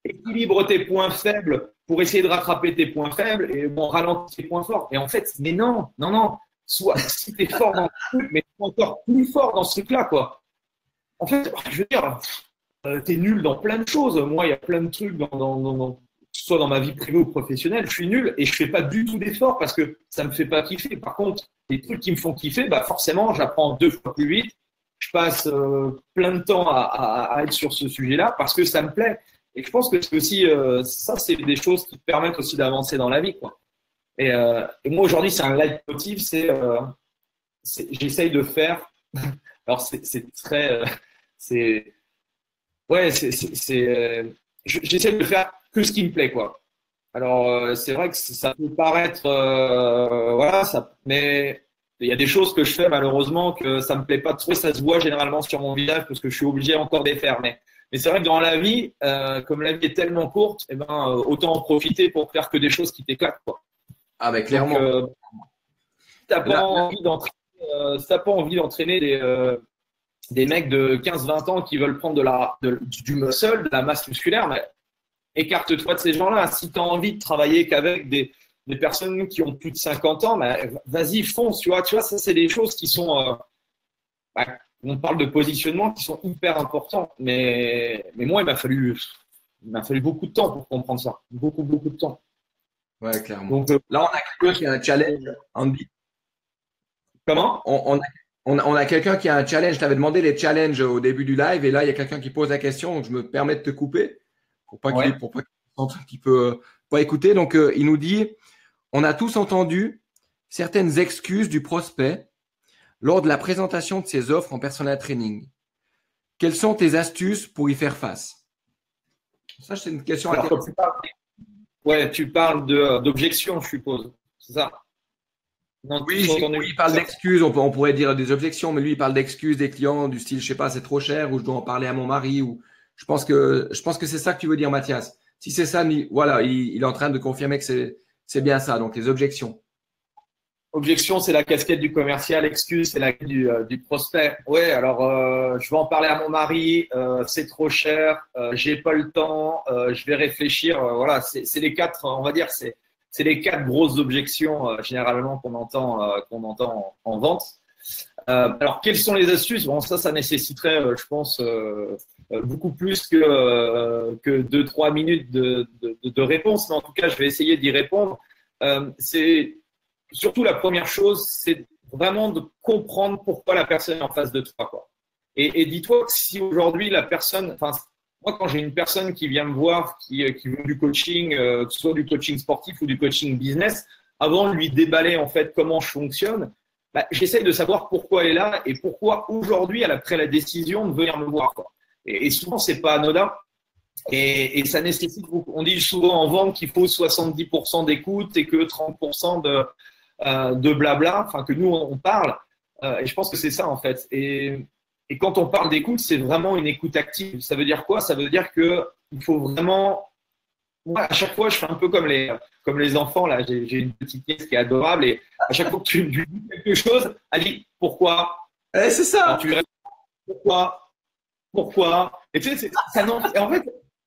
équilibre tes points faibles pour essayer de rattraper tes points faibles et ralentir tes points forts. Et en fait, mais non. Soit si tu es fort dans le truc, mais encore plus fort dans ce truc-là, quoi. En fait, je veux dire, tu es nul dans plein de choses. Moi, il y a plein de trucs que ce soit dans ma vie privée ou professionnelle, je suis nul et je fais pas du tout d'efforts parce que ça me fait pas kiffer. Par contre, les trucs qui me font kiffer, forcément, j'apprends 2 fois plus vite. Je passe plein de temps à être sur ce sujet-là parce que ça me plaît. Et je pense que c'est aussi, ça, c'est des choses qui te permettent aussi d'avancer dans la vie, quoi. Et moi, aujourd'hui, c'est un leitmotiv, j'essaye de faire. Alors, j'essaie de faire que ce qui me plaît, quoi. Alors, c'est vrai que ça peut paraître, mais il y a des choses que je fais malheureusement que ça me plaît pas trop. Ça se voit généralement sur mon visage parce que je suis obligé encore de les faire. Mais c'est vrai que dans la vie, comme la vie est tellement courte, autant en profiter pour faire que des choses qui t'éclatent, quoi. Ah, mais clairement. Donc, si t'as pas envie d'entraîner des mecs de 15-20 ans qui veulent prendre du muscle, de la masse musculaire, mais écarte-toi de ces gens-là. Si tu as envie de travailler qu'avec des personnes qui ont plus de 50 ans, vas-y, fonce. Tu vois, ça, c'est des choses qui sont… on parle de positionnement qui sont hyper importants. Mais moi, il m'a fallu beaucoup de temps pour comprendre ça. Beaucoup, beaucoup de temps. Ouais, clairement. Donc, là, on a quelqu'un qui a un challenge, Andy. Comment? On a quelqu'un qui a un challenge. Je t'avais demandé les challenges au début du live et là, il y a quelqu'un qui pose la question. Donc, je me permets de te couper pour pas qu'il sente qu'il peut pas écouter. Donc, il nous dit, on a tous entendu certaines excuses du prospect lors de la présentation de ses offres en personal training. Quelles sont tes astuces pour y faire face? Ça, c'est une question. Alors, tu parles d'objections, je suppose. C'est ça? Non, oui, il parle d'excuses. On pourrait dire des objections, mais lui, il parle d'excuses des clients du style, je sais pas, c'est trop cher ou je dois en parler à mon mari ou je pense que c'est ça que tu veux dire, Mathias. Si c'est ça, voilà, il est en train de confirmer que c'est bien ça. Donc, les objections. Objection, c'est la casquette du commercial. Excuse, c'est la casquette du prospect. Ouais, alors je vais en parler à mon mari. C'est trop cher. J'ai pas le temps. Je vais réfléchir. Voilà, c'est les 4. On va dire, c'est les 4 grosses objections généralement qu'on entend en vente. Alors, quelles sont les astuces? Bon, ça nécessiterait, je pense, beaucoup plus que 2-3 minutes de réponse. Mais en tout cas, je vais essayer d'y répondre. C'est surtout la première chose, c'est vraiment de comprendre pourquoi la personne est en face de toi, quoi. Et dis-toi que si aujourd'hui la personne, moi, quand j'ai une personne qui vient me voir, qui veut du coaching, que ce soit du coaching sportif ou du coaching business, avant de lui déballer en fait comment je fonctionne, bah, j'essaye de savoir pourquoi elle est là et pourquoi aujourd'hui elle a pris la décision de venir me voir, quoi. Et souvent, c'est pas anodin. Et ça nécessite beaucoup. On dit souvent en vente qu'il faut 70% d'écoute et que 30% de blabla, enfin que nous on parle. Et je pense que c'est ça en fait. Et quand on parle d'écoute, c'est vraiment une écoute active. Ça veut dire quoi? Ça veut dire que il faut vraiment. Moi, à chaque fois, je fais un peu comme les enfants. Là, j'ai une petite nièce qui est adorable et à chaque fois que tu lui dis quelque chose, elle dit pourquoi? C'est ça. Alors, tu lui réponds pourquoi? Et tu sais, en fait,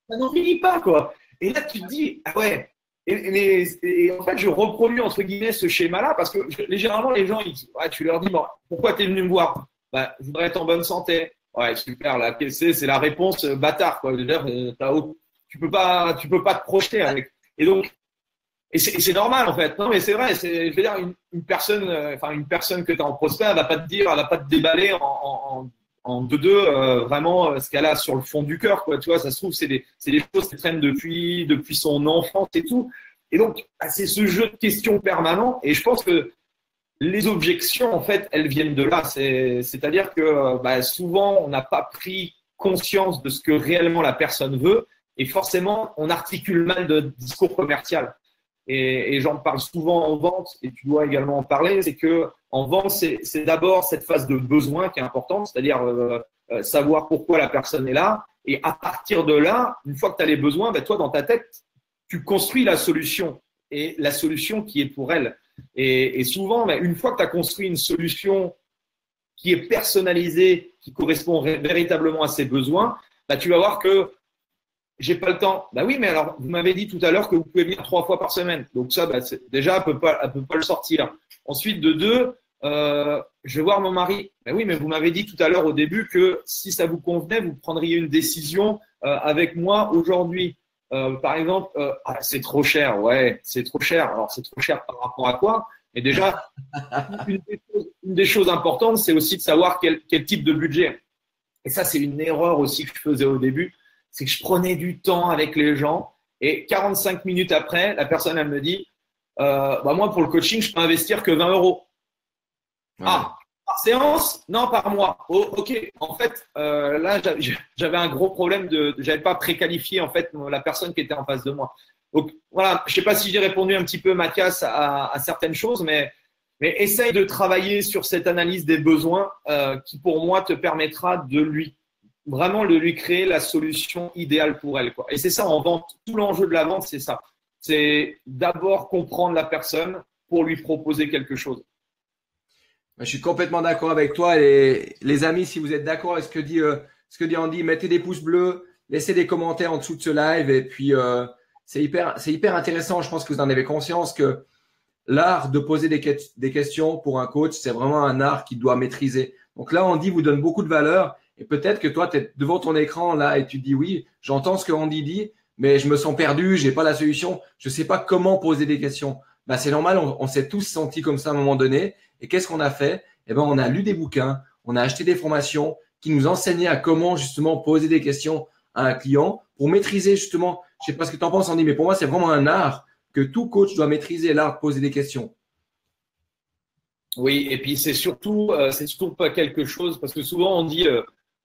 ça n'en finit pas, quoi. Et là, tu te dis, ah ouais. Et en fait, je reproduis entre guillemets ce schéma-là parce que généralement, les gens, ouais, tu leur dis, bon, pourquoi tu es venu me voir? Bah, je voudrais être en bonne santé. Ouais, super, là, c'est la réponse bâtard, quoi. Tu peux pas te projeter avec. Et donc, c'est normal, en fait. Non, mais c'est vrai, je veux dire, une personne que tu as en prospect, elle va pas te déballer en deux, vraiment ce qu'elle a sur le fond du cœur, quoi. Tu vois, ça se trouve, c'est des choses qui traînent depuis son enfance et tout. Et donc, c'est ce jeu de questions permanent. Et je pense que les objections, en fait, elles viennent de là. C'est-à-dire que souvent, on n'a pas pris conscience de ce que réellement la personne veut. Et forcément, on articule mal de discours commercial. Et j'en parle souvent en vente, et tu dois également en parler, c'est que en vente, c'est d'abord cette phase de besoin qui est importante, c'est-à-dire savoir pourquoi la personne est là. Et à partir de là, une fois que tu as les besoins, toi, dans ta tête, tu construis la solution et la solution qui est pour elle. Et souvent, une fois que tu as construit une solution qui est personnalisée, qui correspond véritablement à ses besoins, tu vas voir que j'ai pas le temps. Bah oui, mais alors, vous m'avez dit tout à l'heure que vous pouvez venir 3 fois par semaine. Donc ça, déjà, elle peut pas le sortir. Ensuite, de 2, je vais voir mon mari. Bah oui, mais vous m'avez dit tout à l'heure au début que si ça vous convenait, vous prendriez une décision avec moi aujourd'hui. Par exemple, c'est trop cher. Ouais, c'est trop cher. Alors, c'est trop cher par rapport à quoi? Et déjà, une des choses importantes, c'est aussi de savoir quel type de budget. Et ça, c'est une erreur aussi que je faisais au début. C'est que je prenais du temps avec les gens et 45 minutes après, la personne, elle me dit moi, pour le coaching, je peux investir que 20 euros. Ouais. Ah, par séance? Non, par mois. Oh, ok. En fait, là, j'avais un gros problème j'avais pas préqualifié en fait la personne qui était en face de moi. Donc voilà, je sais pas si j'ai répondu un petit peu, Mathias, à certaines choses, mais essaye de travailler sur cette analyse des besoins qui, pour moi, te permettra de lui créer la solution idéale pour elle, quoi. Et c'est ça en vente. Tout l'enjeu de la vente, c'est ça. C'est d'abord comprendre la personne pour lui proposer quelque chose. Je suis complètement d'accord avec toi. Et les amis, si vous êtes d'accord avec ce que dit Andy, mettez des pouces bleus, laissez des commentaires en dessous de ce live. Et puis, c'est hyper intéressant. Je pense que vous en avez conscience que l'art de poser des questions pour un coach, c'est vraiment un art qu'il doit maîtriser. Donc là, Andy vous donne beaucoup de valeur. Et peut-être que toi, tu es devant ton écran là et tu te dis oui, j'entends ce que Andy dit, mais je me sens perdu, j'ai pas la solution, je sais pas comment poser des questions. C'est normal, on s'est tous sentis comme ça à un moment donné. Et qu'est-ce qu'on a fait? On a lu des bouquins, on a acheté des formations qui nous enseignaient à comment justement poser des questions à un client pour maîtriser justement, je sais pas ce que tu en penses Andy, mais pour moi, c'est vraiment un art que tout coach doit maîtriser, l'art de poser des questions. Oui, et puis c'est surtout pas quelque chose, parce que souvent on dit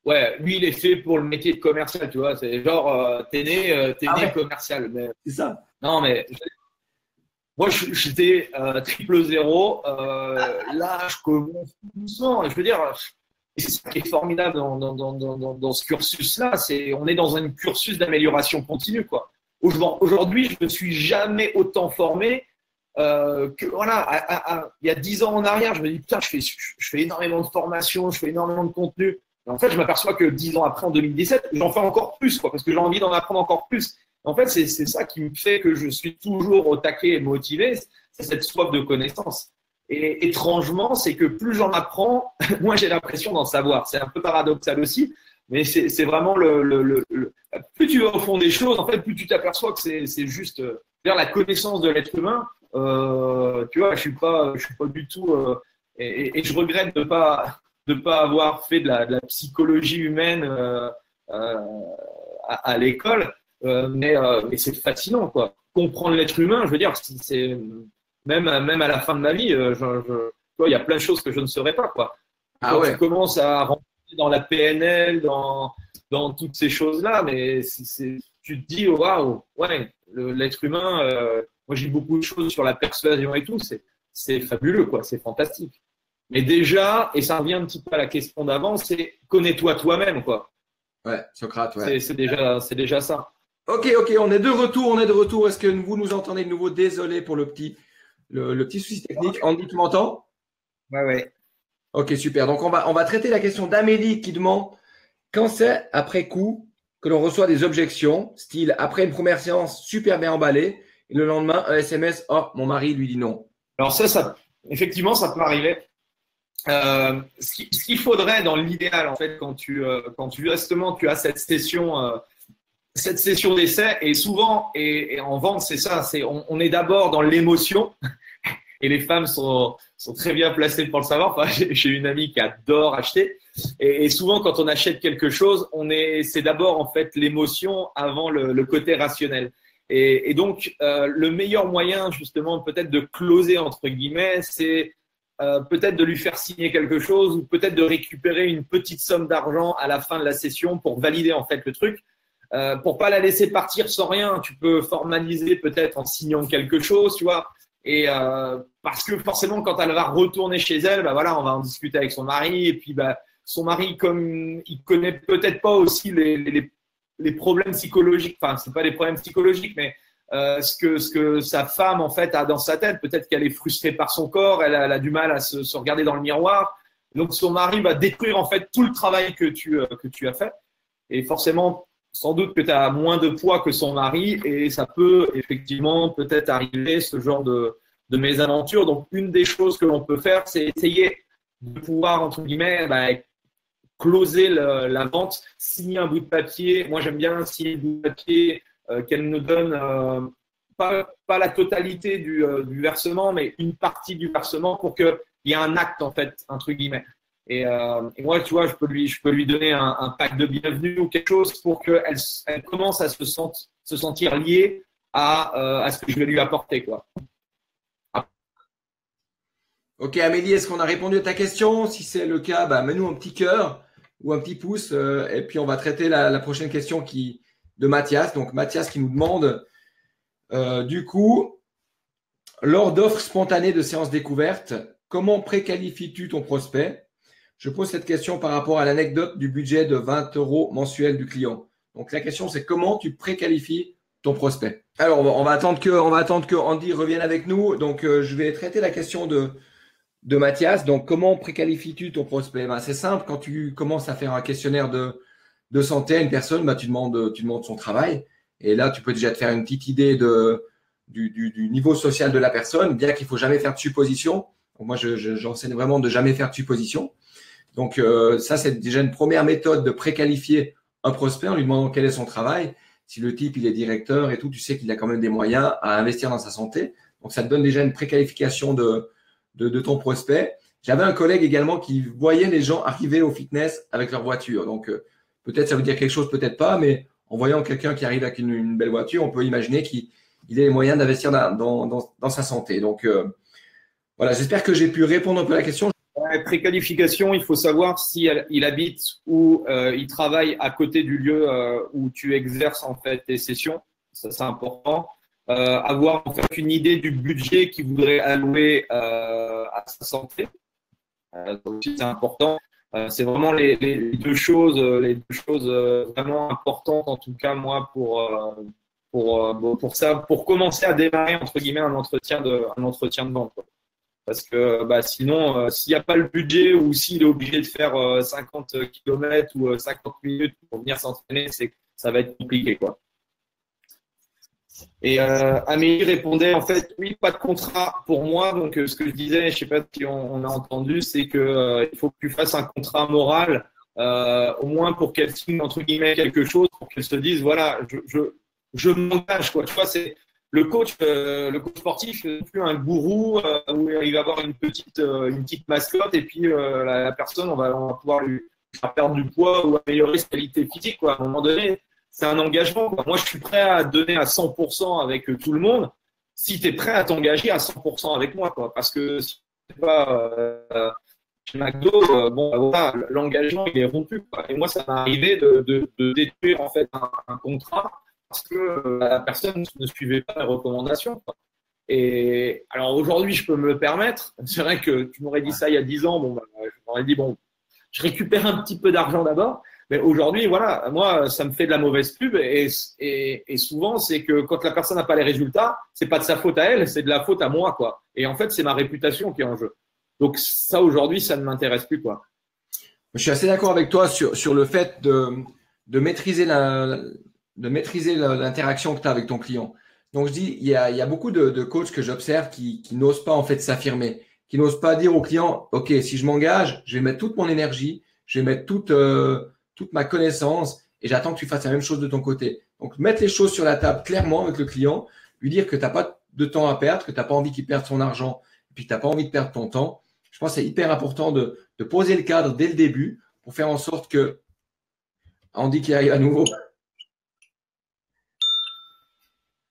ouais, lui, il est fait pour le métier de commercial, tu vois. C'est genre, t'es né commercial. Mais... C'est ça. Non, mais moi, j'étais triple zéro. Là, je commence doucement. Je veux dire, c'est ce qui est formidable dans ce cursus-là. On est dans un cursus d'amélioration continue, quoi. Aujourd'hui, je ne me suis jamais autant formé que voilà. Il y a 10 ans en arrière, je me dis putain, je fais énormément de formations, je fais énormément de contenu. Et en fait, je m'aperçois que 10 ans après, en 2017, j'en fais encore plus, quoi, parce que j'ai envie d'en apprendre encore plus. En fait, c'est ça qui me fait que je suis toujours au taquet et motivé, c'est cette soif de connaissance. Et étrangement, c'est que plus j'en apprends, moins j'ai l'impression d'en savoir. C'est un peu paradoxal aussi, mais c'est vraiment plus tu vas au fond des choses, en fait, plus tu t'aperçois que c'est juste vers la connaissance de l'être humain. Tu vois, je suis pas du tout, et je regrette de pas avoir fait de la psychologie humaine à l'école, mais c'est fascinant, quoi. Comprendre l'être humain, je veux dire, c'est même à la fin de ma vie, tu vois, il y a plein de choses que je ne saurais pas, quoi. Ah Quand ouais. tu commences à rentrer dans la PNL, dans toutes ces choses-là, mais tu te dis, waouh, ouais, l'être humain, moi j'ai beaucoup de choses sur la persuasion et tout, c'est fabuleux, quoi, c'est fantastique. Mais déjà, et ça revient un petit peu à la question d'avant, c'est connais-toi toi-même, quoi. Ouais, Socrate, ouais. C'est déjà ça. Ok, ok, on est de retour, on est de retour. Est-ce que vous nous entendez de nouveau? Désolé pour le petit souci technique. Andy, tu m'entends? Ouais, ouais. Ok, super. Donc, on va traiter la question d'Amélie qui demande quand c'est après coup que l'on reçoit des objections, style après une première séance super bien emballée, et le lendemain, un SMS, oh, mon mari lui dit non. Alors effectivement, ça peut arriver. Ce qu'il faudrait dans l'idéal, en fait, quand justement tu as cette session d'essai, et souvent, et en vente, c'est ça, on est d'abord dans l'émotion, et les femmes sont très bien placées pour le savoir. Enfin, j'ai une amie qui adore acheter, et souvent, quand on achète quelque chose, c'est d'abord en fait l'émotion avant le côté rationnel. Et donc, le meilleur moyen, justement, peut-être de closer, entre guillemets, c'est peut-être de lui faire signer quelque chose ou peut-être de récupérer une petite somme d'argent à la fin de la session pour valider en fait le truc. Pour pas la laisser partir sans rien, tu peux formaliser peut-être en signant quelque chose, tu vois. Et parce que forcément, quand elle va retourner chez elle, bah voilà, on va en discuter avec son mari. Et puis, bah, son mari, comme il connaît peut-être pas aussi les problèmes psychologiques, enfin, c'est pas des problèmes psychologiques, mais ce que sa femme en fait a dans sa tête. Peut-être qu'elle est frustrée par son corps, elle a du mal à se regarder dans le miroir. Donc, son mari va détruire en fait tout le travail que tu as fait. Et forcément, sans doute que tu as moins de poids que son mari et ça peut effectivement peut-être arriver ce genre de mésaventure. Donc, une des choses que l'on peut faire, c'est essayer de pouvoir, entre guillemets, closer la vente, signer un bout de papier. Moi, j'aime bien signer un bout de papier qu'elle nous donne pas la totalité du versement, mais une partie du versement pour qu'il y ait un acte, en fait, entre guillemets. Et moi, tu vois, je peux lui donner un pack de bienvenue ou quelque chose pour qu'elle commence à se sentir liée à ce que je vais lui apporter, quoi. Ok, Amélie, est-ce qu'on a répondu à ta question? Si c'est le cas, bah, mets-nous un petit cœur ou un petit pouce et puis on va traiter la prochaine question de Mathias. Donc, Mathias qui nous demande, du coup, lors d'offres spontanées de séances découvertes, comment préqualifies-tu ton prospect? Je pose cette question par rapport à l'anecdote du budget de 20 € mensuel du client. Donc, la question, c'est comment tu préqualifies ton prospect? Alors, on va attendre que Andy revienne avec nous. Donc, je vais traiter la question de Mathias. Donc, comment préqualifies-tu ton prospect? Ben, c'est simple. Quand tu commences à faire un questionnaire de santé à une personne, ben, tu demandes son travail. Et là, tu peux déjà te faire une petite idée du niveau social de la personne, bien qu'il ne faut jamais faire de supposition. Donc, moi, j'enseigne vraiment de jamais faire de supposition. Donc, ça, c'est déjà une première méthode de préqualifier un prospect en lui demandant quel est son travail. Si le type, il est directeur et tout, tu sais qu'il a quand même des moyens à investir dans sa santé. Donc, ça te donne déjà une préqualification de ton prospect. J'avais un collègue également qui voyait les gens arriver au fitness avec leur voiture. Donc, peut-être ça veut dire quelque chose, peut-être pas, mais en voyant quelqu'un qui arrive avec une belle voiture, on peut imaginer qu'il ait les moyens d'investir dans sa santé. Donc, voilà, j'espère que j'ai pu répondre un peu à la question. Préqualification, il faut savoir si il habite ou il travaille à côté du lieu où tu exerces en fait tes sessions. Ça, c'est important. Avoir en fait une idée du budget qu'il voudrait allouer à sa santé. C'est important. C'est vraiment les deux choses vraiment importantes en tout cas moi pour ça, pour commencer à démarrer entre guillemets un entretien de vente, quoi. Parce que sinon, s'il n'y a pas le budget ou s'il est obligé de faire 50 km ou 50 minutes pour venir s'entraîner, ça va être compliqué, quoi. Et Amélie répondait en fait, oui, pas de contrat pour moi. Donc, ce que je disais, je ne sais pas si on a entendu, c'est que il faut que tu fasses un contrat moral, au moins pour qu'elle signe entre guillemets quelque chose, pour qu'elle se dise, voilà, je m'engage, quoi. Tu vois, c'est le coach sportif, c'est plus un gourou où il va avoir une petite mascotte et puis la personne, on va pouvoir lui faire perdre du poids ou améliorer sa qualité physique, quoi. À un moment donné, c'est un engagement, quoi. Moi, je suis prêt à donner à 100% avec tout le monde si tu es prêt à t'engager à 100% avec moi, quoi. Parce que si tu n'es pas chez McDo, bon, bah, voilà, l'engagement, il est rompu, quoi. Et moi, ça m'est arrivé de détruire en fait un contrat parce que la personne ne suivait pas les recommandations, quoi. Et alors aujourd'hui, je peux me le permettre. C'est vrai que tu m'aurais dit ça il y a 10 ans, bon, bah, je m'aurais dit, bon, je récupère un petit peu d'argent d'abord. Mais aujourd'hui, voilà, moi, ça me fait de la mauvaise pub et souvent, c'est que quand la personne n'a pas les résultats, c'est pas de sa faute à elle, c'est de la faute à moi, quoi. Et en fait, c'est ma réputation qui est en jeu. Donc ça, aujourd'hui, ça ne m'intéresse plus, quoi. Je suis assez d'accord avec toi sur le fait de maîtriser l'interaction que tu as avec ton client. Donc, je dis, il y a beaucoup de coachs que j'observe qui n'osent pas en fait s'affirmer, qui n'osent pas dire au client, OK, si je m'engage, je vais mettre toute mon énergie, je vais mettre toute ma connaissance et j'attends que tu fasses la même chose de ton côté. Donc, mettre les choses sur la table clairement avec le client, lui dire que tu n'as pas de temps à perdre, que tu n'as pas envie qu'il perde son argent et puis que tu n'as pas envie de perdre ton temps. Je pense que c'est hyper important de poser le cadre dès le début pour faire en sorte que Andy qui arrive à nouveau.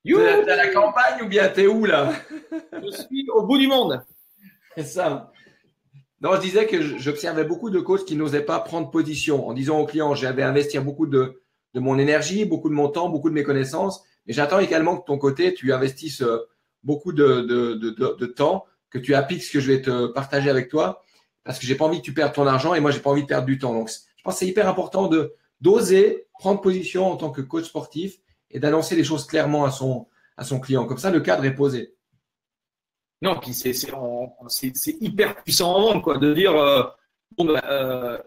T'es à la campagne ou bien t'es où là? Je suis au bout du monde. C'est ça. Non, je disais que j'observais beaucoup de coachs qui n'osaient pas prendre position en disant aux clients, j'avais investir beaucoup de mon énergie, beaucoup de mon temps, beaucoup de mes connaissances, mais j'attends également que de ton côté, tu investisses beaucoup de temps, que tu appliques ce que je vais te partager avec toi, parce que j'ai pas envie que tu perdes ton argent et moi, j'ai pas envie de perdre du temps. Donc, je pense que c'est hyper important d'oser prendre position en tant que coach sportif et d'annoncer les choses clairement à son client. Comme ça, le cadre est posé. Non, puis c'est hyper puissant en vente, quoi, de dire bon, bah,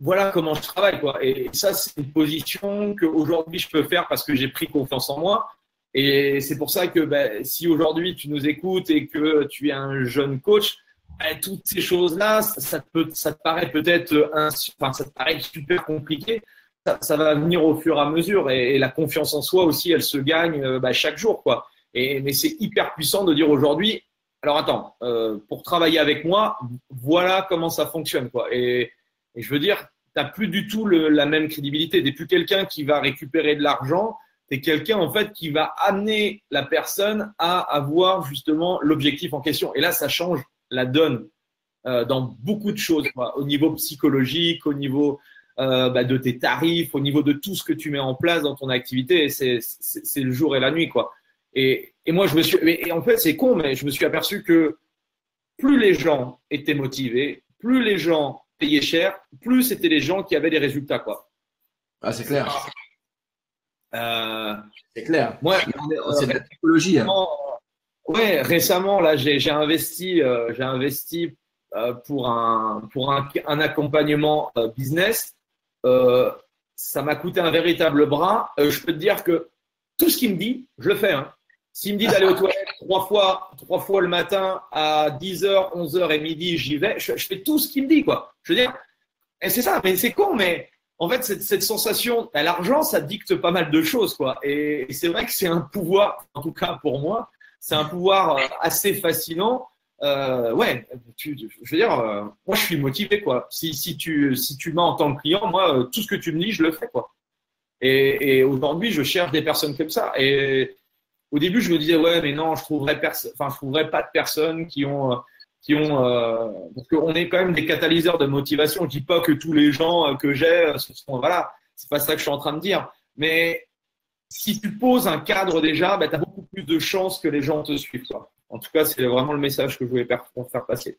voilà comment je travaille, quoi. Et ça, c'est une position qu'aujourd'hui je peux faire parce que j'ai pris confiance en moi. Et c'est pour ça que bah, si aujourd'hui tu nous écoutes et que tu es un jeune coach, bah, toutes ces choses-là, ça te paraît peut-être enfin, ça te paraît super compliqué. Ça va venir au fur et à mesure. Et la confiance en soi aussi, elle se gagne bah, chaque jour, quoi. Mais c'est hyper puissant de dire aujourd'hui, alors attends, pour travailler avec moi, voilà comment ça fonctionne, quoi. Et je veux dire, tu n'as plus du tout la même crédibilité. Tu n'es plus quelqu'un qui va récupérer de l'argent. Tu es quelqu'un, en fait, qui va amener la personne à avoir justement l'objectif en question. Et là, ça change la donne dans beaucoup de choses, quoi. Au niveau psychologique, au niveau bah, de tes tarifs, au niveau de tout ce que tu mets en place dans ton activité. Et c'est le jour et la nuit, quoi. Et moi, et en fait, c'est con, mais je me suis aperçu que plus les gens étaient motivés, plus les gens payaient cher, plus c'était les gens qui avaient des résultats, quoi. Ah, c'est clair. C'est clair. Moi, c'est de la psychologie. Ouais, récemment, là, j'ai investi pour un accompagnement business. Ça m'a coûté un véritable bras. Je peux te dire que tout ce qu'il me dit, je le fais, hein. S'il me dit d'aller aux toilettes trois fois le matin à 10h, 11h et midi, j'y vais. Je fais tout ce qu'il me dit, quoi. Je veux dire, et c'est ça, mais c'est con, mais en fait, cette sensation, l'argent, ça dicte pas mal de choses, quoi. Et c'est vrai que c'est un pouvoir, en tout cas pour moi, c'est un pouvoir assez fascinant. Ouais, je veux dire, moi, je suis motivé, quoi. Si tu m'as en tant que client, moi, tout ce que tu me dis, je le fais, quoi. Et aujourd'hui, je cherche des personnes comme ça. Et au début, je me disais, ouais, mais non, je trouverais pas de personnes qui ont parce qu'on est quand même des catalyseurs de motivation. Je dis pas que tous les gens que j'ai, voilà, c'est pas ça que je suis en train de dire. Mais si tu poses un cadre déjà, bah, tu as beaucoup plus de chances que les gens te suivent, quoi. En tout cas, c'est vraiment le message que je voulais faire passer.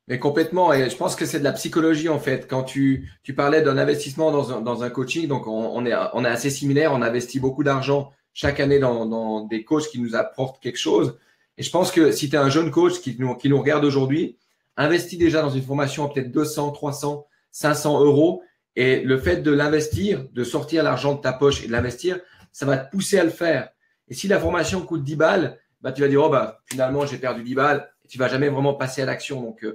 Mais complètement, et je pense que c'est de la psychologie en fait. Quand tu parlais d'un investissement dans un coaching, donc on est assez similaire, on investit beaucoup d'argent chaque année dans des coachs qui nous apportent quelque chose. Et je pense que si tu es un jeune coach qui nous regarde aujourd'hui, investis déjà dans une formation à peut-être 200, 300, 500 euros. Et le fait de l'investir, de sortir l'argent de ta poche et de l'investir, ça va te pousser à le faire. Et si la formation coûte 10 balles, bah, tu vas dire, oh, bah, finalement, j'ai perdu 10 balles. Et tu vas jamais vraiment passer à l'action. Donc,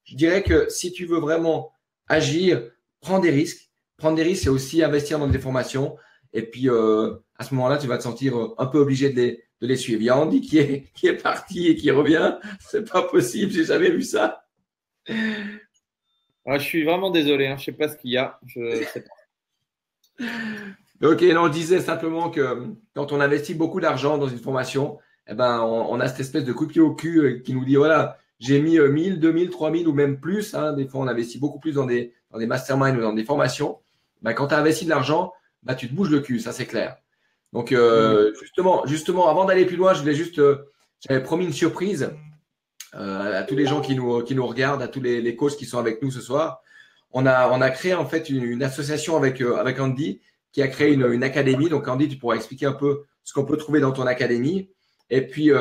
je dirais que si tu veux vraiment agir, prends des risques. Prendre des risques, c'est aussi investir dans des formations. Et puis, à ce moment-là, tu vas te sentir un peu obligé de les suivre. Il y a Andy qui est parti et qui revient. C'est pas possible, j'ai jamais vu ça. Je suis vraiment désolé, hein. Je sais pas ce qu'il y a. Je sais pas. Ok, non, je disais simplement que quand on investit beaucoup d'argent dans une formation, eh ben, on a cette espèce de coup de pied au cul qui nous dit, voilà, j'ai mis 1000, 2000, 3000 ou même plus. Hein, des fois, on investit beaucoup plus dans des masterminds ou dans des formations. Ben, quand tu as investi de l'argent, ben, tu te bouges le cul, ça c'est clair. Donc, justement, avant d'aller plus loin, j'avais promis une surprise à tous les gens qui nous regardent, à tous les coachs qui sont avec nous ce soir. On a créé en fait une association avec Andy qui a créé une académie. Donc, Andy, tu pourras expliquer un peu ce qu'on peut trouver dans ton académie. Et puis,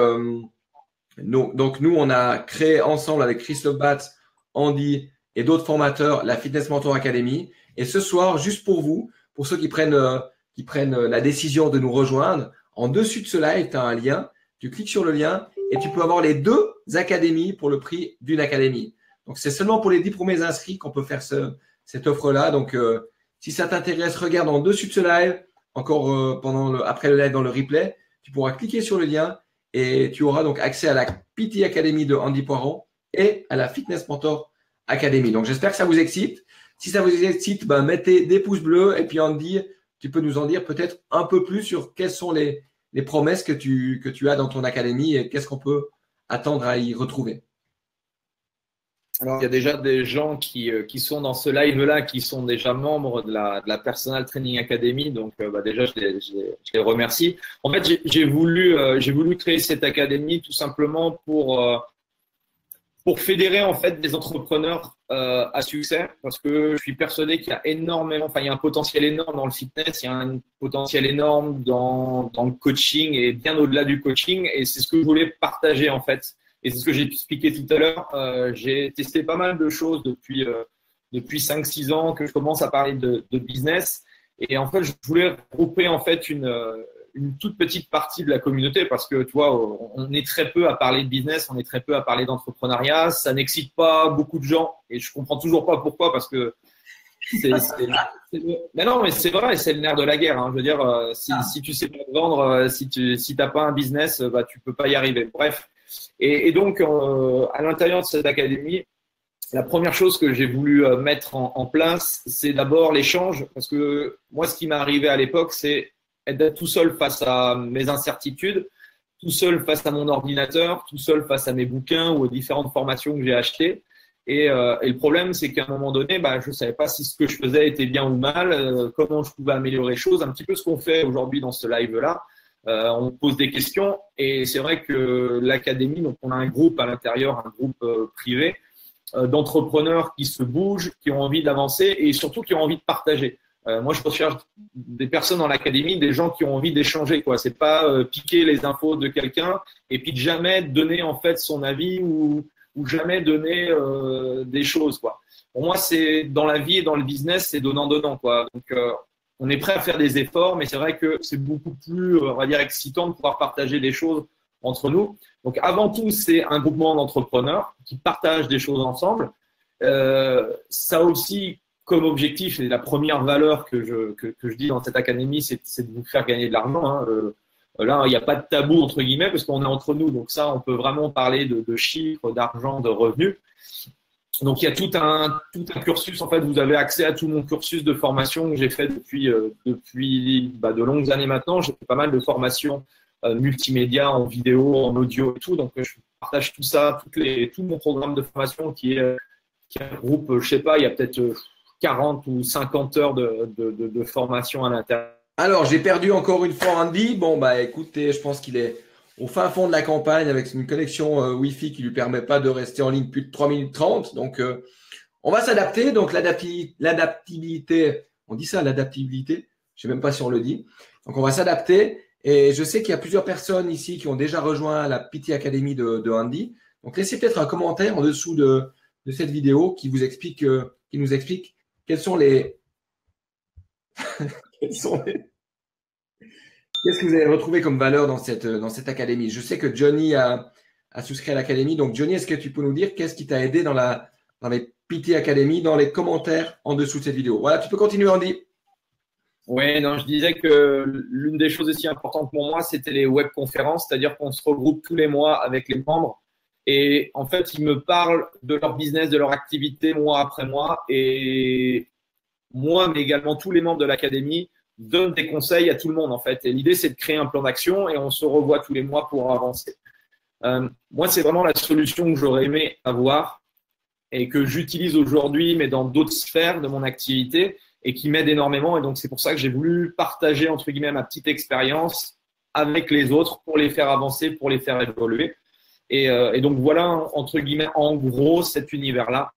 nous, on a créé ensemble avec Christophe Batz, Andy et d'autres formateurs la Fitness Mentor Academy. Et ce soir, juste pour vous, pour ceux qui prennent la décision de nous rejoindre, en dessus de ce live, tu as un lien. Tu cliques sur le lien et tu peux avoir les deux académies pour le prix d'une académie. Donc, c'est seulement pour les 10 premiers inscrits qu'on peut faire cette offre-là. Donc, si ça t'intéresse, regarde en dessus de ce live, encore après le live dans le replay, tu pourras cliquer sur le lien et tu auras donc accès à la PT Academy de Andy Poiron et à la Fitness Mentor Academy. Donc, j'espère que ça vous excite. Si ça vous excite, ben, mettez des pouces bleus et puis Andy, tu peux nous en dire peut-être un peu plus sur quelles sont les promesses que tu as dans ton académie et qu'est-ce qu'on peut attendre à y retrouver. Alors, il y a déjà des gens qui sont dans ce live-là, qui sont déjà membres de la Personal Training Academy. Donc, déjà, je les remercie. En fait, j'ai voulu créer cette académie tout simplement pour fédérer en fait des entrepreneurs à succès, parce que je suis persuadé qu'il y a énormément, enfin il y a un potentiel énorme dans le fitness, il y a un potentiel énorme dans le coaching et bien au-delà du coaching, et c'est ce que je voulais partager en fait. Et c'est ce que j'ai expliqué tout à l'heure. J'ai testé pas mal de choses depuis 5-6 ans que je commence à parler de business, et en fait je voulais regrouper en fait une toute petite partie de la communauté, parce que tu vois, on est très peu à parler de business, on est très peu à parler d'entrepreneuriat, ça n'excite pas beaucoup de gens et je comprends toujours pas pourquoi, parce que mais non, mais c'est vrai, c'est le nerf de la guerre. Hein. Je veux dire, si tu sais pas te vendre, si t'as pas un business, bah tu peux pas y arriver. Bref, et donc à l'intérieur de cette académie, la première chose que j'ai voulu mettre en place, c'est d'abord l'échange, parce que moi, ce qui m'est arrivé à l'époque, c'est être tout seul face à mes incertitudes, tout seul face à mon ordinateur, tout seul face à mes bouquins ou aux différentes formations que j'ai achetées. Et le problème, c'est qu'à un moment donné, je ne savais pas si ce que je faisais était bien ou mal, comment je pouvais améliorer les choses, un petit peu ce qu'on fait aujourd'hui dans ce live-là. On pose des questions et c'est vrai que l'académie, donc on a un groupe à l'intérieur, un groupe privé d'entrepreneurs qui se bougent, qui ont envie d'avancer et surtout qui ont envie de partager. Moi, je recherche des personnes dans l'académie, des gens qui ont envie d'échanger, quoi. C'est pas piquer les infos de quelqu'un et puis de jamais donner en fait son avis ou jamais donner des choses, quoi. Pour moi, c'est dans la vie et dans le business, c'est donnant-donnant, quoi. Donc, on est prêt à faire des efforts, mais c'est vrai que c'est beaucoup plus, on va dire, excitant de pouvoir partager des choses entre nous. Donc, avant tout, c'est un groupement d'entrepreneurs qui partagent des choses ensemble. Ça aussi, comme objectif, et la première valeur que je dis dans cette académie, c'est de vous faire gagner de l'argent. Hein. Là, il n'y a pas de tabou, entre guillemets, parce qu'on est entre nous. Donc ça, on peut vraiment parler de chiffres, d'argent, de revenus. Donc, il y a tout un cursus. En fait, vous avez accès à tout mon cursus de formation que j'ai fait depuis de longues années maintenant. J'ai fait pas mal de formations multimédia, en vidéo, en audio et tout. Donc, je partage tout ça, tout mon programme de formation qui regroupe, je sais pas, il y a peut-être 40 ou 50 heures de formation à l'intérieur. Alors, j'ai perdu encore une fois Andy. Bon, écoutez, je pense qu'il est au fin fond de la campagne avec une connexion Wi-Fi qui lui permet pas de rester en ligne plus de 3 minutes 30. Donc, on va s'adapter. Donc, l'adaptabilité, on dit ça, l'adaptabilité. Je sais même pas si on le dit. Donc, on va s'adapter. Et je sais qu'il y a plusieurs personnes ici qui ont déjà rejoint la PT Academy de Andy. Donc, laissez peut-être un commentaire en dessous de cette vidéo qui nous explique quels sont les qu'est-ce que vous avez retrouvé comme valeur dans cette académie? Je sais que Johnny a souscrit à l'académie. Donc, Johnny, est-ce que tu peux nous dire qu'est-ce qui t'a aidé dans les PT Academy, dans les commentaires en dessous de cette vidéo? Voilà, tu peux continuer, Andy. Oui, non, je disais que l'une des choses aussi importantes pour moi, c'était les webconférences, c'est-à-dire qu'on se regroupe tous les mois avec les membres et en fait, ils me parlent de leur business, de leur activité mois après mois et moi, mais également tous les membres de l'académie, donne des conseils à tout le monde en fait. Et l'idée, c'est de créer un plan d'action et on se revoit tous les mois pour avancer. Moi, c'est vraiment la solution que j'aurais aimé avoir et que j'utilise aujourd'hui, mais dans d'autres sphères de mon activité et qui m'aide énormément. Et donc, c'est pour ça que j'ai voulu partager, entre guillemets, ma petite expérience avec les autres pour les faire avancer, pour les faire évoluer. Et donc, voilà, entre guillemets, en gros, cet univers-là.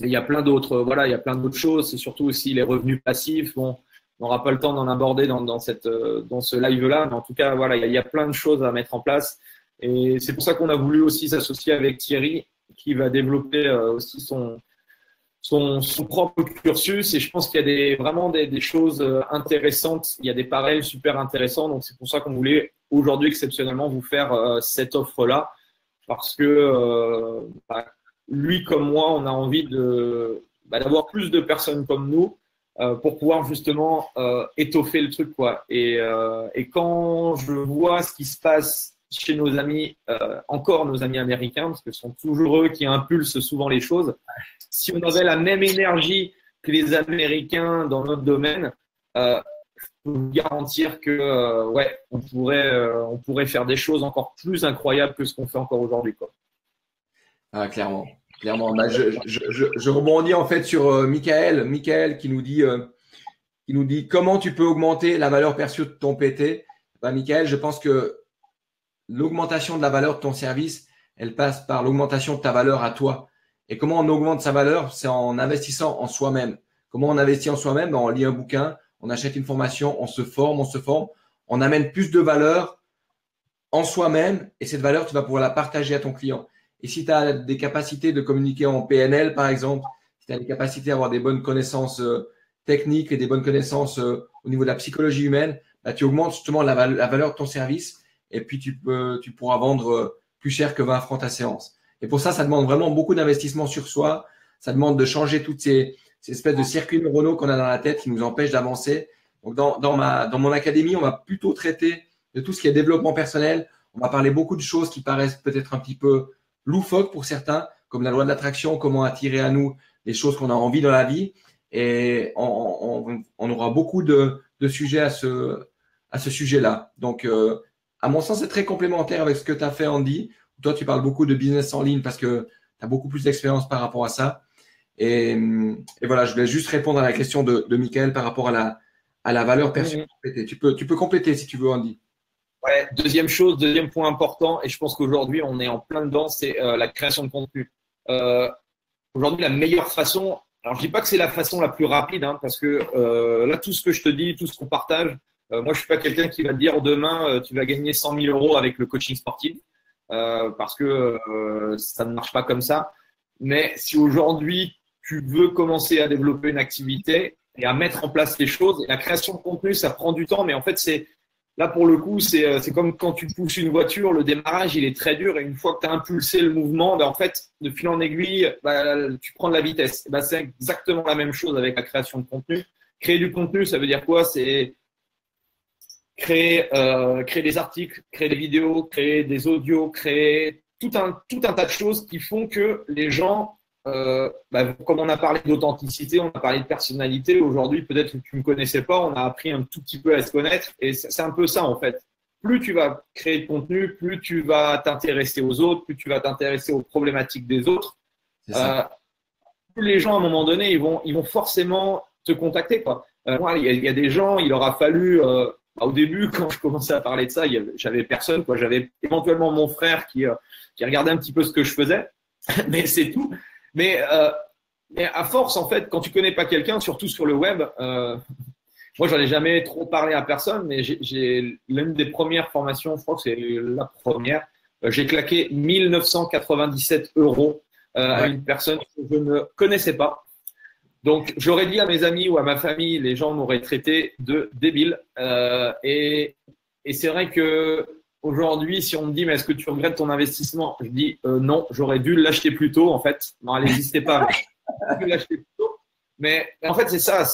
Et il y a plein d'autres, voilà, il y a plein d'autres choses. C'est surtout aussi les revenus passifs. Bon, on n'aura pas le temps d'en aborder dans ce live-là, mais en tout cas, voilà, il y a plein de choses à mettre en place. Et c'est pour ça qu'on a voulu aussi s'associer avec Thierry, qui va développer aussi son propre cursus. Et je pense qu'il y a vraiment des choses intéressantes. Il y a des parallèles super intéressants. Donc, c'est pour ça qu'on voulait aujourd'hui exceptionnellement vous faire cette offre-là. Parce que lui comme moi, on a envie d'avoir plus de personnes comme nous pour pouvoir justement étoffer le truc, quoi. Et quand je vois ce qui se passe chez nos amis, encore nos amis américains, parce que ce sont toujours eux qui impulsent souvent les choses, si on avait la même énergie que les Américains dans notre domaine, je peux vous garantir que ouais, on pourrait faire des choses encore plus incroyables que ce qu'on fait encore aujourd'hui, quoi. Ah, clairement. Clairement. Bah, je rebondis en fait sur Michael qui nous dit comment tu peux augmenter la valeur perçue de ton PT. Bah, Michael, je pense que l'augmentation de la valeur de ton service, elle passe par l'augmentation de ta valeur à toi. Et comment on augmente sa valeur? C'est en investissant en soi-même. Comment on investit en soi-même? Ben, on lit un bouquin, on achète une formation, on se forme, on amène plus de valeur en soi-même et cette valeur, tu vas pouvoir la partager à ton client. Et si tu as des capacités de communiquer en PNL, par exemple, si tu as des capacités à avoir des bonnes connaissances techniques et des bonnes connaissances au niveau de la psychologie humaine, bah, tu augmentes justement la valeur de ton service et puis tu pourras vendre plus cher que 20 francs ta séance. Et pour ça, ça demande vraiment beaucoup d'investissement sur soi. Ça demande de changer toutes ces espèces de circuits neuronaux qu'on a dans la tête qui nous empêchent d'avancer. Donc, dans mon académie, on va plutôt traiter de tout ce qui est développement personnel. On va parler beaucoup de choses qui paraissent peut-être un petit peu loufoques pour certains, comme la loi de l'attraction, comment attirer à nous les choses qu'on a envie dans la vie. Et on aura beaucoup de sujets à ce sujet-là. Donc, à mon sens, c'est très complémentaire avec ce que tu as fait, Andy. Toi, tu parles beaucoup de business en ligne parce que tu as beaucoup plus d'expérience par rapport à ça. Et voilà, je voulais juste répondre à la question de Michael par rapport à la valeur perçue. Tu peux compléter si tu veux, Andy. Ouais, deuxième point important, et je pense qu'aujourd'hui, on est en plein dedans, c'est la création de contenu. Aujourd'hui, la meilleure façon, alors je dis pas que c'est la façon la plus rapide, hein, parce que là, tout ce que je te dis, tout ce qu'on partage, moi, je suis pas quelqu'un qui va te dire demain, tu vas gagner 100 000 euros avec le coaching sportif, parce que ça ne marche pas comme ça. Mais si aujourd'hui, tu veux commencer à développer une activité et à mettre en place les choses, et la création de contenu, ça prend du temps, mais en fait, là, pour le coup, c'est comme quand tu pousses une voiture, le démarrage, il est très dur. Et une fois que tu as impulsé le mouvement, ben, en fait, de fil en aiguille, tu prends de la vitesse. Ben, c'est exactement la même chose avec la création de contenu. Créer du contenu, ça veut dire quoi? C'est créer des articles, créer des vidéos, créer des audios, créer tout un tas de choses qui font que les gens… comme on a parlé d'authenticité, on a parlé de personnalité, aujourd'hui peut-être que tu ne me connaissais pas, on a appris un tout petit peu à se connaître et c'est un peu ça en fait. Plus tu vas créer de contenu, plus tu vas t'intéresser aux autres, plus tu vas t'intéresser aux problématiques des autres. Plus les gens à un moment donné, ils vont forcément te contacter, quoi. Moi, il y a des gens, il leur a fallu… au début, quand je commençais à parler de ça, j'avais personne, quoi. J'avais éventuellement mon frère qui regardait un petit peu ce que je faisais, mais c'est tout. Mais à force, en fait, quand tu connais pas quelqu'un, surtout sur le web, moi, j'en ai jamais trop parlé à personne, mais j'ai l'une des premières formations, je crois que c'est la première, j'ai claqué 1 997 € à une personne que je ne connaissais pas. Donc, j'aurais dit à mes amis ou à ma famille, les gens m'auraient traité de débile. Et c'est vrai que aujourd'hui, si on me dit, mais est-ce que tu regrettes ton investissement? Je dis non, j'aurais dû l'acheter plus tôt, en fait. Non, elle n'existait pas. J'aurais dû l'acheter plus tôt. Mais en fait, c'est ça.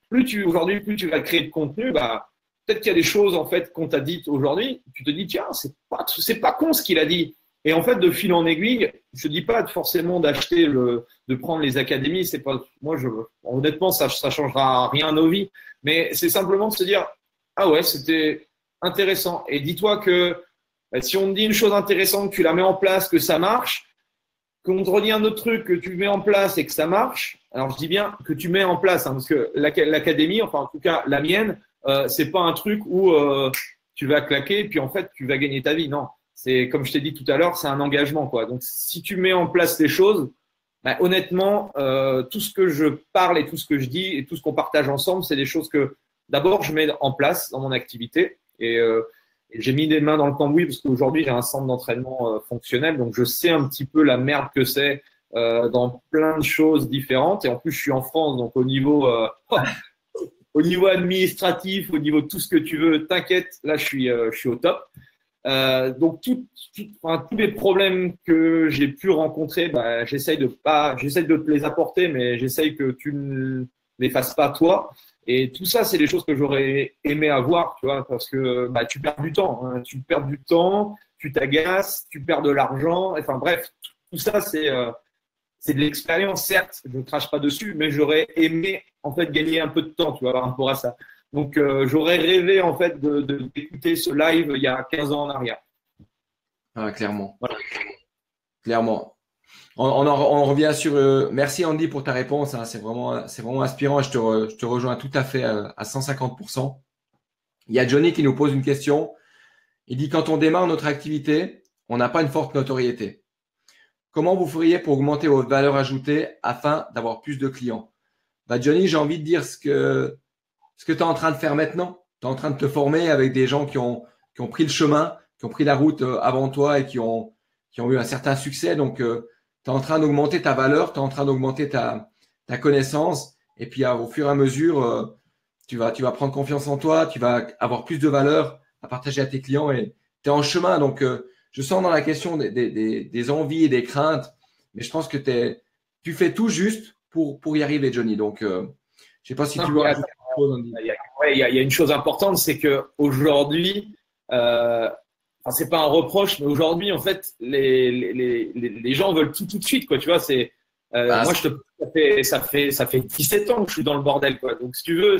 Plus tu vas créer de contenu, peut-être qu'il y a des choses en fait qu'on t'a dites aujourd'hui. Tu te dis, tiens, c'est pas con ce qu'il a dit. Et en fait, de fil en aiguille, je dis pas forcément d'acheter de prendre les académies. C'est pas, moi, honnêtement, ça changera rien à nos vies. Mais c'est simplement de se dire, ah ouais, c'était intéressant. Et dis-toi que si on te dit une chose intéressante, que tu la mets en place, que ça marche, qu'on te redit un autre truc que tu mets en place et que ça marche. Alors, je dis bien que tu mets en place, hein, parce que l'académie, enfin, en tout cas, la mienne, c'est pas un truc où tu vas claquer, puis en fait, tu vas gagner ta vie. Non. C'est, comme je t'ai dit tout à l'heure, c'est un engagement, quoi. Donc, si tu mets en place les choses, bah, honnêtement, tout ce que je parle et tout ce que je dis et tout ce qu'on partage ensemble, c'est des choses que d'abord je mets en place dans mon activité et j'ai mis des mains dans le cambouis parce qu'aujourd'hui j'ai un centre d'entraînement fonctionnel, donc je sais un petit peu la merde que c'est dans plein de choses différentes. Et en plus, je suis en France, donc au niveau au niveau administratif, au niveau de tout ce que tu veux, t'inquiète, là je suis au top. Donc enfin, tous les problèmes que j'ai pu rencontrer, bah, j'essaye de te les apporter, mais j'essaye que tu ne les fasses pas toi. Et tout ça, c'est des choses que j'aurais aimé avoir, tu vois, parce que bah, tu perds du temps, hein, tu t'agaces, tu perds de l'argent. Enfin bref, tout ça, c'est de l'expérience, certes, je ne crache pas dessus, mais j'aurais aimé en fait gagner un peu de temps, tu vois, par rapport à ça. Donc, j'aurais rêvé en fait d'écouter ce live il y a 15 ans en arrière. Ah, clairement. Voilà. Clairement. On revient sur. Merci Andy pour ta réponse, hein. C'est vraiment inspirant et je te rejoins tout à fait à 150%. Il y a Johnny qui nous pose une question. Il dit, quand on démarre notre activité, on n'a pas une forte notoriété. Comment vous feriez pour augmenter votre valeur ajoutée afin d'avoir plus de clients? Bah, Johnny, j'ai envie de dire ce que tu es en train de faire maintenant. Tu es en train de te former avec des gens qui ont pris le chemin, qui ont pris la route avant toi et qui ont eu un certain succès. Donc, tu es en train d'augmenter ta valeur, tu es en train d'augmenter ta connaissance. Et puis, au fur et à mesure, tu vas prendre confiance en toi, tu vas avoir plus de valeur à partager à tes clients et tu es en chemin. Donc, je sens dans la question des envies et des craintes, mais je pense que tu fais tout juste pour y arriver, Johnny. Donc, je ne sais pas si tu veux ajouter quelque chose, Andy. Il y a une chose importante, c'est que aujourd'hui, enfin, c'est pas un reproche, mais aujourd'hui, en fait, les gens veulent tout de suite, quoi. Tu vois, moi, ça fait 17 ans que je suis dans le bordel, quoi. Donc, si tu veux,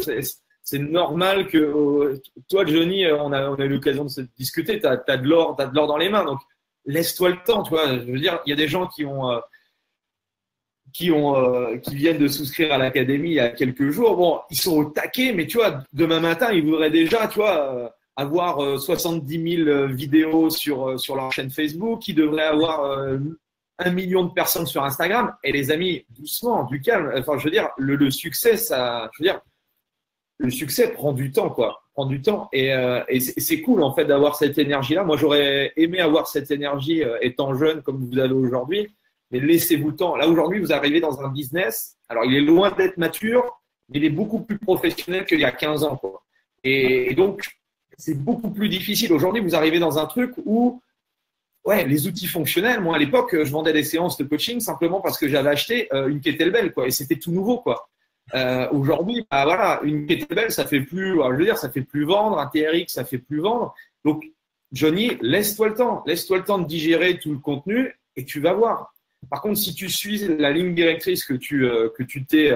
c'est normal que toi, Johnny, on a eu l'occasion de se discuter. T'as de l'or dans les mains. Donc, laisse-toi le temps, tu vois. Je veux dire, il y a des gens qui viennent de souscrire à l'académie il y a quelques jours. Bon, ils sont au taquet, mais tu vois, demain matin, ils voudraient déjà, tu vois, avoir 70 000 vidéos sur leur chaîne Facebook. Ils devraient avoir 1 million de personnes sur Instagram. Et les amis, doucement, du calme. Enfin, je veux dire, le succès, le succès prend du temps, quoi. Prend du temps. Et c'est cool, en fait, d'avoir cette énergie-là. Moi, j'aurais aimé avoir cette énergie étant jeune comme vous avez aujourd'hui. Mais laissez-vous le temps. Là, aujourd'hui, vous arrivez dans un business. Alors, il est loin d'être mature, mais il est beaucoup plus professionnel qu'il y a 15 ans, quoi. Et donc, c'est beaucoup plus difficile. Aujourd'hui, vous arrivez dans un truc où, ouais, les outils fonctionnels. Moi, à l'époque, je vendais des séances de coaching simplement parce que j'avais acheté une kettlebell, quoi. Et c'était tout nouveau, quoi. Aujourd'hui, bah, voilà, une kettlebell, ça fait plus, je veux dire, ça fait plus vendre. Un TRX, ça fait plus vendre. Donc, Johnny, laisse-toi le temps. Laisse-toi le temps de digérer tout le contenu et tu vas voir. Par contre, si tu suis la ligne directrice que tu t'es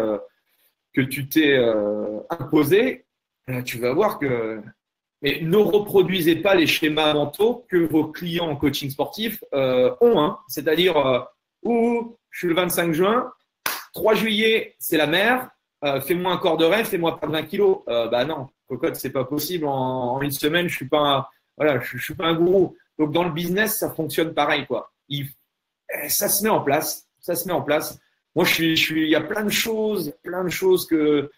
imposée, tu vas voir que. Mais ne reproduisez pas les schémas mentaux que vos clients en coaching sportif ont. Hein. C'est-à-dire, je suis le 25 juin, 3 juillet, c'est la mer, fais-moi un corps de rêve, fais-moi perdre 20 kilos. Bah non, cocotte, c'est pas possible. En une semaine, je suis pas un gourou. Donc, dans le business, ça fonctionne pareil, quoi. Ça se met en place. Ça se met en place. Moi, il y a plein de choses que,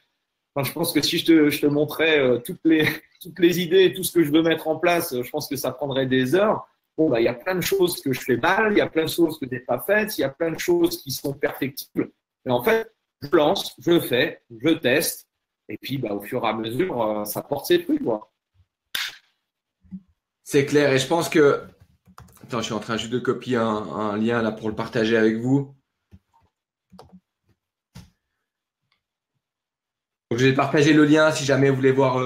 enfin, je pense que si je te montrais toutes les idées, tout ce que je veux mettre en place, je pense que ça prendrait des heures. Bon, bah, il y a plein de choses que je fais mal, il y a plein de choses que je n'ai pas faites, il y a plein de choses qui sont perfectibles. Mais en fait, je lance, je fais, je teste, et puis, bah, au fur et à mesure, ça porte ses fruits, quoi. C'est clair. Et je pense que attends, je suis en train juste de copier un lien là pour le partager avec vous. Donc, j'ai partagé le lien si jamais vous voulez voir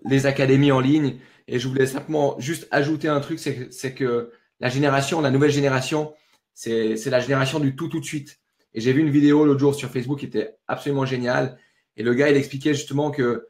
les académies en ligne. Et je voulais simplement juste ajouter un truc, c'est que la nouvelle génération, c'est la génération du tout de suite. Et j'ai vu une vidéo l'autre jour sur Facebook qui était absolument géniale. Et le gars, il expliquait justement que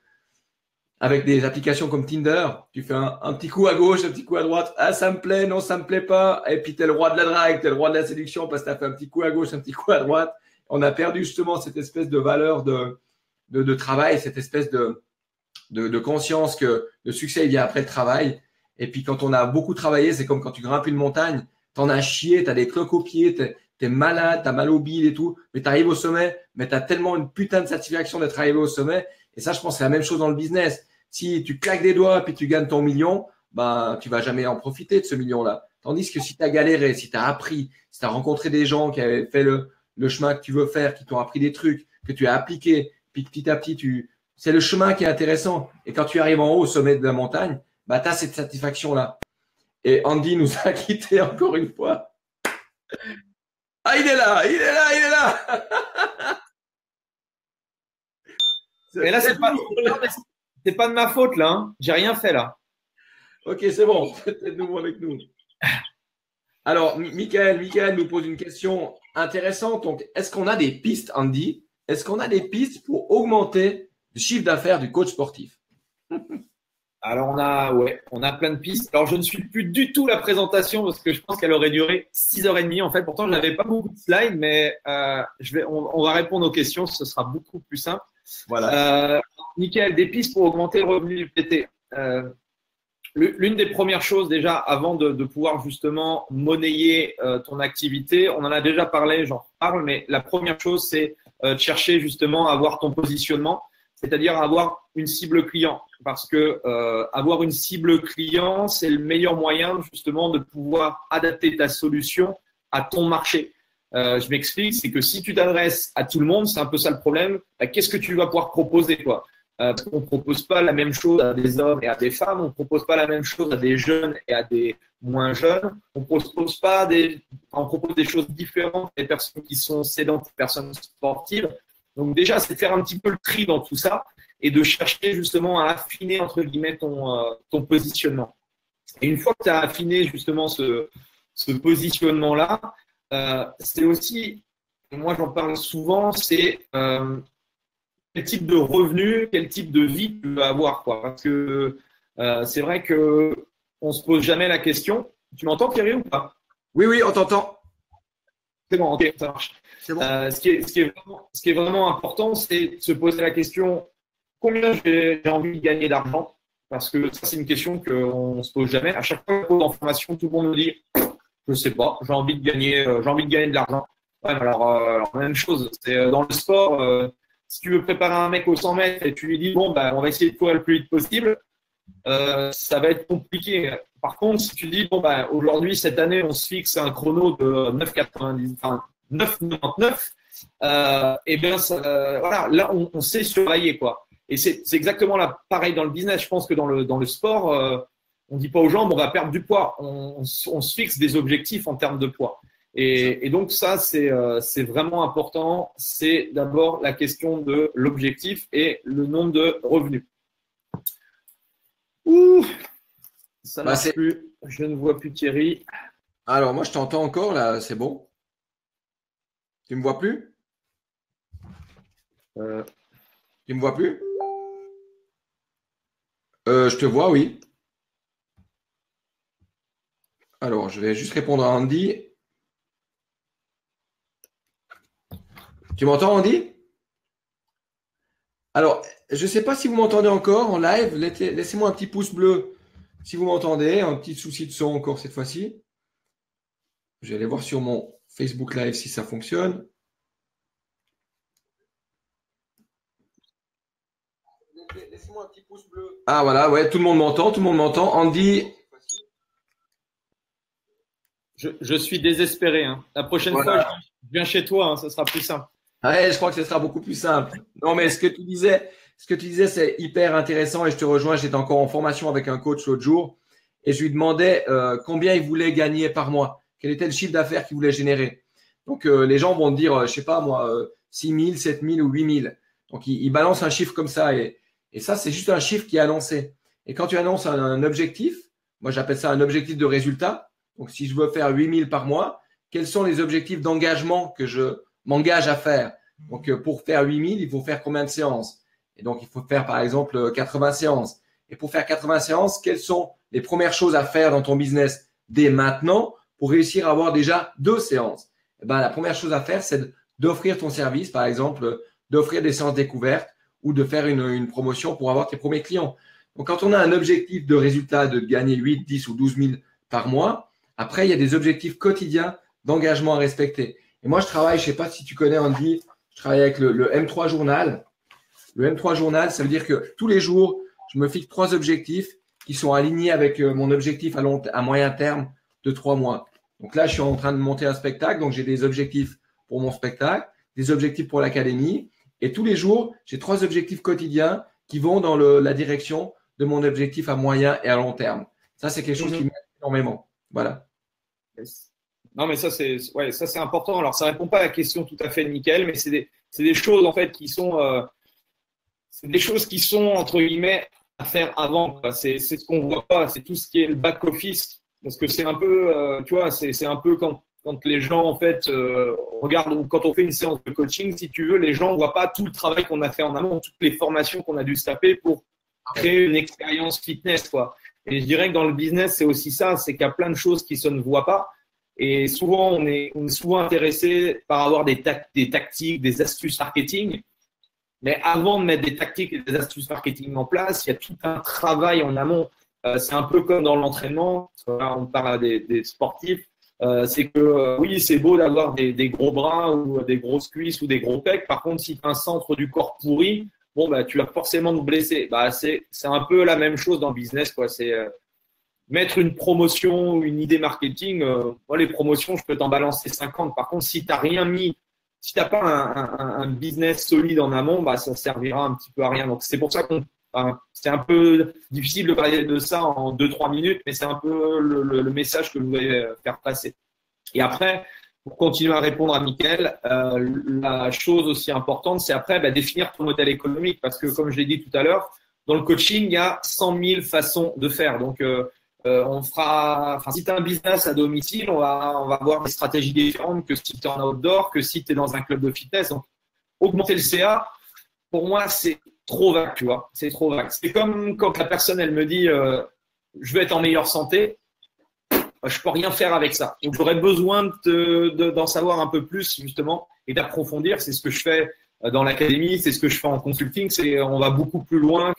avec des applications comme Tinder, tu fais un petit coup à gauche, un petit coup à droite. Ah, ça me plaît, non, ça me plaît pas. Et puis, tu es le roi de la drague, tu es le roi de la séduction parce que tu as fait un petit coup à gauche, un petit coup à droite. On a perdu justement cette espèce de valeur de travail, cette espèce de conscience que le succès, il vient après le travail. Et puis, quand on a beaucoup travaillé, c'est comme quand tu grimpes une montagne, tu en as chié, tu as des cloques aux pieds, tu es malade, tu as mal au bide et tout, mais tu arrives au sommet, mais tu as tellement une putain de satisfaction d'être arrivé au sommet. Et ça, je pense que c'est la même chose dans le business. Si tu claques des doigts puis tu gagnes ton million, ben, tu vas jamais en profiter de ce million-là. Tandis que si tu as galéré, si tu as appris, si tu as rencontré des gens qui avaient fait le chemin que tu veux faire, qui t'ont appris des trucs, que tu as appliqué, puis petit à petit, c'est le chemin qui est intéressant. Et quand tu arrives en haut au sommet de la montagne, bah, tu as cette satisfaction-là. Et Andy nous a quittés encore une fois. Ah, il est là, il est là, il est là. Et là, c'est pas de ma faute, là. Hein. J'ai rien fait, là. Ok, c'est bon. Tu es de nouveau avec nous. Alors, Michael nous pose une question intéressante. Donc, est-ce qu'on a des pistes, Andy? Est-ce qu'on a des pistes pour augmenter le chiffre d'affaires du coach sportif? Alors, on a plein de pistes. Alors, je ne suis plus du tout la présentation parce que je pense qu'elle aurait duré 6h30. En fait, pourtant, je n'avais pas beaucoup de slides, mais on va répondre aux questions. Ce sera beaucoup plus simple. Voilà. Nickel, des pistes pour augmenter le revenu du PT. L'une des premières choses déjà, avant de pouvoir justement monnayer ton activité, on en a déjà parlé, j'en parle, mais la première chose, c'est de chercher justement à avoir ton positionnement, c'est-à-dire avoir une cible client. Parce que avoir une cible client, c'est le meilleur moyen justement de pouvoir adapter ta solution à ton marché. Je m'explique, c'est que si tu t'adresses à tout le monde, c'est un peu ça le problème, qu'est-ce que tu vas pouvoir proposer toi? On ne propose pas la même chose à des hommes et à des femmes, on ne propose pas la même chose à des jeunes et à des moins jeunes, on propose des choses différentes à des personnes qui sont sédentaires, des personnes sportives. Donc déjà, c'est de faire un petit peu le tri dans tout ça et de chercher justement à affiner entre guillemets ton positionnement. Et une fois que tu as affiné justement ce positionnement-là, c'est aussi, moi j'en parle souvent, c'est quel type de revenu, quel type de vie tu veux avoir, quoi. Parce que c'est vrai que on se pose jamais la question. Tu m'entends, Thierry, ou pas? Oui, on t'entend. C'est bon, ok, ça marche. C'est bon. Ce qui est vraiment important, c'est de se poser la question combien j'ai envie de gagner d'argent? Parce que ça, c'est une question qu'on ne se pose jamais. À chaque fois qu'on pose en formation, tout le monde nous dit je sais pas, j'ai envie de gagner de l'argent. Ouais, alors même chose, c'est dans le sport. Si tu veux préparer un mec aux 100 mètres et tu lui dis bon, on va essayer de courir le plus vite possible, ça va être compliqué. Par contre, si tu dis bon, aujourd'hui, cette année, on se fixe un chrono de 9,90, enfin 9,99, et bien, voilà, là, on sait surveiller, quoi. Et c'est exactement là, pareil dans le business. Je pense que dans le sport, on dit pas aux gens, on va perdre du poids. On se fixe des objectifs en termes de poids. Et donc ça, c'est vraiment important. C'est d'abord la question de l'objectif et le nombre de revenus. Ouh, ça ne marche plus. Je ne vois plus Thierry. Alors moi, je t'entends encore là. C'est bon. Tu me vois plus? Tu me vois plus? Je te vois, oui. Alors, je vais juste répondre à Andy. Tu m'entends, Andy? Alors, je ne sais pas si vous m'entendez encore en live. Laissez-moi un petit pouce bleu si vous m'entendez. Un petit souci de son encore cette fois-ci. Je vais aller voir sur mon Facebook Live si ça fonctionne. Laissez-moi un petit pouce bleu. Ah voilà, ouais, tout le monde m'entend. Andy. Je suis désespéré. Hein. La prochaine fois, je viens chez toi, hein, ça sera plus simple. Ouais, je crois que ce sera beaucoup plus simple. Non, mais ce que tu disais, c'est hyper intéressant et je te rejoins. J'étais encore en formation avec un coach l'autre jour et je lui demandais combien il voulait gagner par mois, quel était le chiffre d'affaires qu'il voulait générer. Donc, les gens vont te dire, je sais pas moi, 6 000, 7 000 ou 8 000. Donc, ils balancent un chiffre comme ça et ça, c'est juste un chiffre qui est annoncé. Et quand tu annonces un objectif, moi j'appelle ça un objectif de résultat, Donc, si je veux faire 8 000 par mois, quels sont les objectifs d'engagement que je m'engage à faire? Donc, pour faire 8 000, il faut faire combien de séances? Et donc, il faut faire, par exemple, 80 séances. Et pour faire 80 séances, quelles sont les premières choses à faire dans ton business dès maintenant pour réussir à avoir déjà 2 séances? Eh ben, la première chose à faire, c'est d'offrir ton service, par exemple, d'offrir des séances découvertes ou de faire une promotion pour avoir tes premiers clients. Donc, quand on a un objectif de résultat de gagner 8, 10 ou 12 000 par mois, après, il y a des objectifs quotidiens d'engagement à respecter. Et moi, je travaille, je ne sais pas si tu connais Andy, je travaille avec le M3 Journal. Le M3 Journal, ça veut dire que tous les jours, je me fixe 3 objectifs qui sont alignés avec mon objectif à moyen terme de 3 mois. Donc là, je suis en train de monter un spectacle, donc j'ai des objectifs pour mon spectacle, des objectifs pour l'académie. Et tous les jours, j'ai 3 objectifs quotidiens qui vont dans la direction de mon objectif à moyen et à long terme. Ça, c'est quelque chose qui m'aide énormément. Voilà. Yes. Non, mais ça, c'est important. Alors, ça répond pas à la question tout à fait nickel, mais c'est des choses, en fait, qui sont, c'est des choses qui sont, entre guillemets, à faire avant. C'est ce qu'on voit pas. C'est tout ce qui est le back office. Parce que c'est un peu, tu vois, c'est un peu quand les gens, en fait, regardent, quand on fait une séance de coaching, si tu veux, les gens ne voient pas tout le travail qu'on a fait en amont, toutes les formations qu'on a dû se taper pour créer une expérience fitness, quoi. Et je dirais que dans le business, c'est aussi ça, c'est qu'il y a plein de choses qui se ne voient pas. Et souvent, on est souvent intéressé par avoir des tactiques, des astuces marketing. Mais avant de mettre des tactiques et des astuces marketing en place, il y a tout un travail en amont. C'est un peu comme dans l'entraînement. On parle des sportifs. C'est que oui, c'est beau d'avoir des gros bras ou des grosses cuisses ou des gros pecs. Par contre, si tu as un centre du corps pourri, bon, bah, tu vas forcément te blesser. Bah, c'est un peu la même chose dans le business, quoi. C'est mettre une promotion ou une idée marketing. Moi, les promotions, je peux t'en balancer 50. Par contre, si tu n'as rien mis, si tu n'as pas un business solide en amont, bah, ça servira un petit peu à rien. Donc, c'est pour ça c'est un peu difficile de parler de ça en 2-3 minutes, mais c'est un peu le message que je voulais faire passer. Et après, pour continuer à répondre à Mickaël, la chose aussi importante, c'est après définir ton modèle économique. Parce que, comme je l'ai dit tout à l'heure, dans le coaching, il y a 100 000 façons de faire. Donc, si tu as un business à domicile, on va avoir des stratégies différentes que si tu es en outdoor, que si tu es dans un club de fitness. Donc, augmenter le CA, pour moi, c'est trop vague, tu vois. C'est trop vague. C'est comme quand la personne, elle me dit je veux être en meilleure santé. Je peux rien faire avec ça. Donc, j'aurais besoin d'en savoir un peu plus, justement, et d'approfondir. C'est ce que je fais dans l'académie, c'est ce que je fais en consulting. On va beaucoup plus loin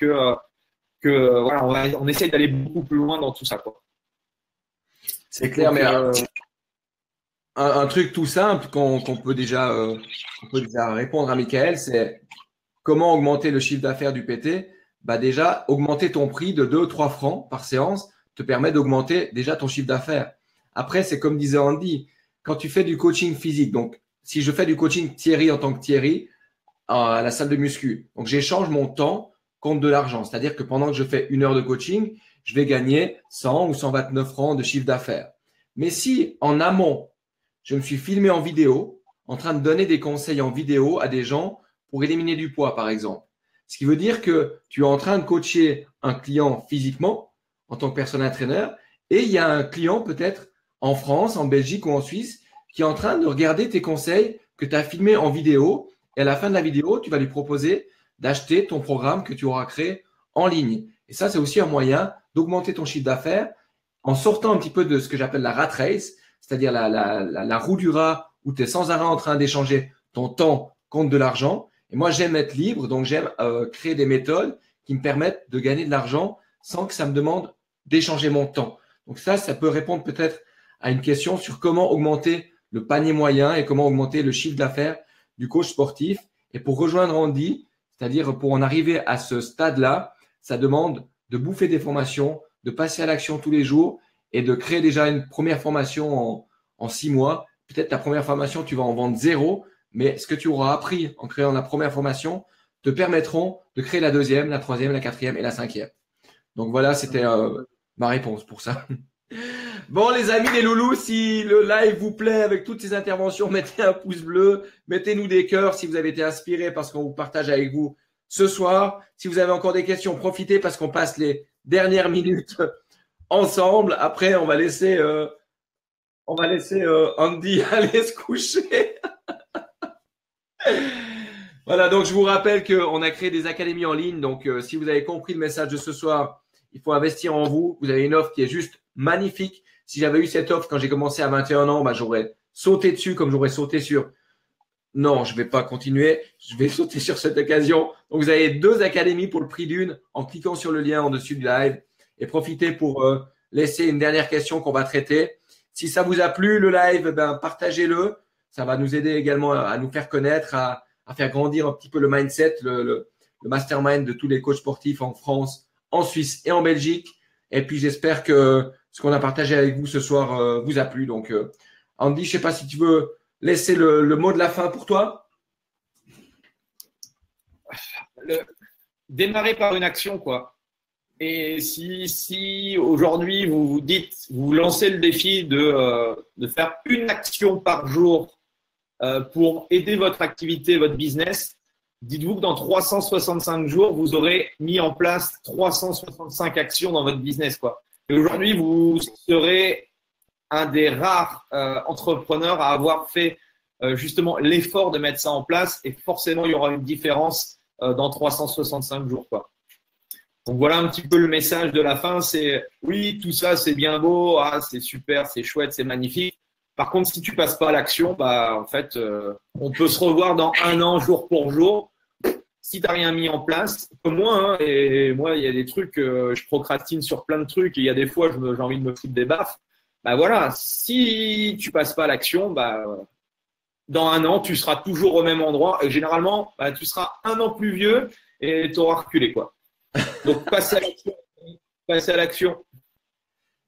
voilà, on essaye d'aller beaucoup plus loin dans tout ça, quoi. C'est clair, mais un truc tout simple qu'on peut déjà répondre à Mickaël, c'est comment augmenter le chiffre d'affaires du PT? Bah déjà, augmenter ton prix de 2-3 francs par séance te permet d'augmenter déjà ton chiffre d'affaires. Après, c'est comme disait Andy, quand tu fais du coaching physique, donc si je fais du coaching Thierry en tant que Thierry à la salle de muscu, donc j'échange mon temps contre de l'argent. C'est-à-dire que pendant que je fais 1 heure de coaching, je vais gagner 100 ou 129 francs de chiffre d'affaires. Mais si en amont, je me suis filmé en vidéo, en train de donner des conseils en vidéo à des gens pour éliminer du poids, par exemple. Ce qui veut dire que tu es en train de coacher un client physiquement en tant que personal trainer et il y a un client peut-être en France, en Belgique ou en Suisse qui est en train de regarder tes conseils que tu as filmés en vidéo et à la fin de la vidéo, tu vas lui proposer d'acheter ton programme que tu auras créé en ligne. Et ça, c'est aussi un moyen d'augmenter ton chiffre d'affaires en sortant un petit peu de ce que j'appelle la rat race, c'est-à-dire la roue du rat où tu es sans arrêt en train d'échanger ton temps contre de l'argent. Et moi, j'aime être libre, donc j'aime créer des méthodes qui me permettent de gagner de l'argent sans que ça me demande d'échanger mon temps. Donc ça peut répondre peut-être à une question sur comment augmenter le panier moyen et comment augmenter le chiffre d'affaires du coach sportif. Et pour rejoindre Andy, c'est-à-dire pour en arriver à ce stade-là, ça demande de bouffer des formations, de passer à l'action tous les jours et de créer déjà une première formation en 6 mois. Peut-être ta première formation, tu vas en vendre 0, mais ce que tu auras appris en créant la première formation te permettront de créer la deuxième, la troisième, la quatrième et la cinquième. Donc voilà, c'était ma réponse pour ça. Bon les amis, les loulous, si le live vous plaît avec toutes ces interventions, mettez un pouce bleu, mettez-nous des cœurs si vous avez été inspiré parce qu'on vous partage avec vous ce soir. Si vous avez encore des questions, profitez parce qu'on passe les dernières minutes ensemble. Après, on va laisser On va laisser Andy aller se coucher. Voilà, donc je vous rappelle qu'on a créé des académies en ligne. Donc, si vous avez compris le message de ce soir, il faut investir en vous. Vous avez une offre qui est juste magnifique. Si j'avais eu cette offre quand j'ai commencé à 21 ans, bah, j'aurais sauté dessus comme j'aurais sauté sur… Non, je ne vais pas continuer. Je vais sauter sur cette occasion. Donc, vous avez 2 académies pour le prix d'une en cliquant sur le lien en dessus du live. Et profitez pour laisser une dernière question qu'on va traiter. Si ça vous a plu, le live, ben, partagez-le. Ça va nous aider également à nous faire connaître, à faire grandir un petit peu le mindset, le mastermind de tous les coachs sportifs en France, en Suisse et en Belgique. Et puis, j'espère que ce qu'on a partagé avec vous ce soir vous a plu. Donc, Andy, je ne sais pas si tu veux laisser le mot de la fin pour toi. Démarrer par une action, quoi. Et si aujourd'hui vous vous lancez le défi de faire une action par jour pour aider votre activité, votre business, dites-vous que dans 365 jours, vous aurez mis en place 365 actions dans votre business, quoi. Et aujourd'hui, vous serez un des rares entrepreneurs à avoir fait justement l'effort de mettre ça en place, et forcément, il y aura une différence dans 365 jours, quoi. Donc voilà un petit peu le message de la fin, c'est oui, tout ça c'est bien beau, ah, c'est super, c'est chouette, c'est magnifique. Par contre, si tu passes pas à l'action, bah en fait, on peut se revoir dans 1 an, jour pour jour. Si tu n'as rien mis en place, comme moi, hein, et moi, il y a des trucs, je procrastine sur plein de trucs, et il y a des fois, j'ai envie de me foutre des baffes. Bah voilà, si tu passes pas à l'action, bah dans 1 an, tu seras toujours au même endroit, et généralement, bah, tu seras 1 an plus vieux et tu auras reculé, quoi. Donc, passez à l'action. Passez à l'action.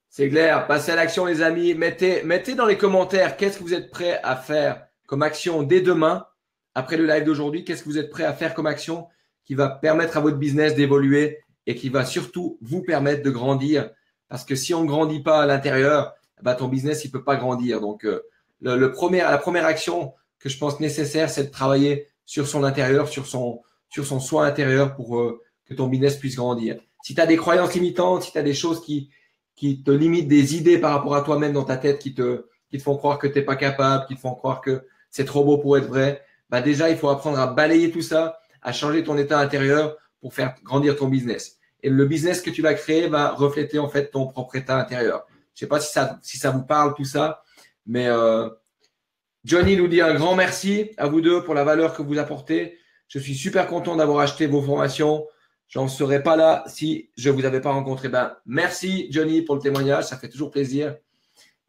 C'est clair. Passez à l'action, les amis. Mettez dans les commentaires qu'est-ce que vous êtes prêts à faire comme action dès demain, après le live d'aujourd'hui. Qu'est-ce que vous êtes prêts à faire comme action qui va permettre à votre business d'évoluer et qui va surtout vous permettre de grandir. Parce que si on ne grandit pas à l'intérieur, bah, ton business, il peut pas grandir. Donc, la première action que je pense nécessaire, c'est de travailler sur son intérieur, sur son soin intérieur pour que ton business puisse grandir. Si tu as des croyances limitantes, si tu as des choses qui te limitent, des idées par rapport à toi-même dans ta tête qui te font croire que tu n'es pas capable, qui te font croire que c'est trop beau pour être vrai, bah déjà, il faut apprendre à balayer tout ça, à changer ton état intérieur pour faire grandir ton business. Et le business que tu vas créer va refléter en fait ton propre état intérieur. Je ne sais pas si ça vous parle tout ça, mais Johnny nous dit un grand merci à vous deux pour la valeur que vous apportez. Je suis super content d'avoir acheté vos formations. J'en serais pas là si je vous avais pas rencontré. Ben, merci Johnny pour le témoignage, ça fait toujours plaisir.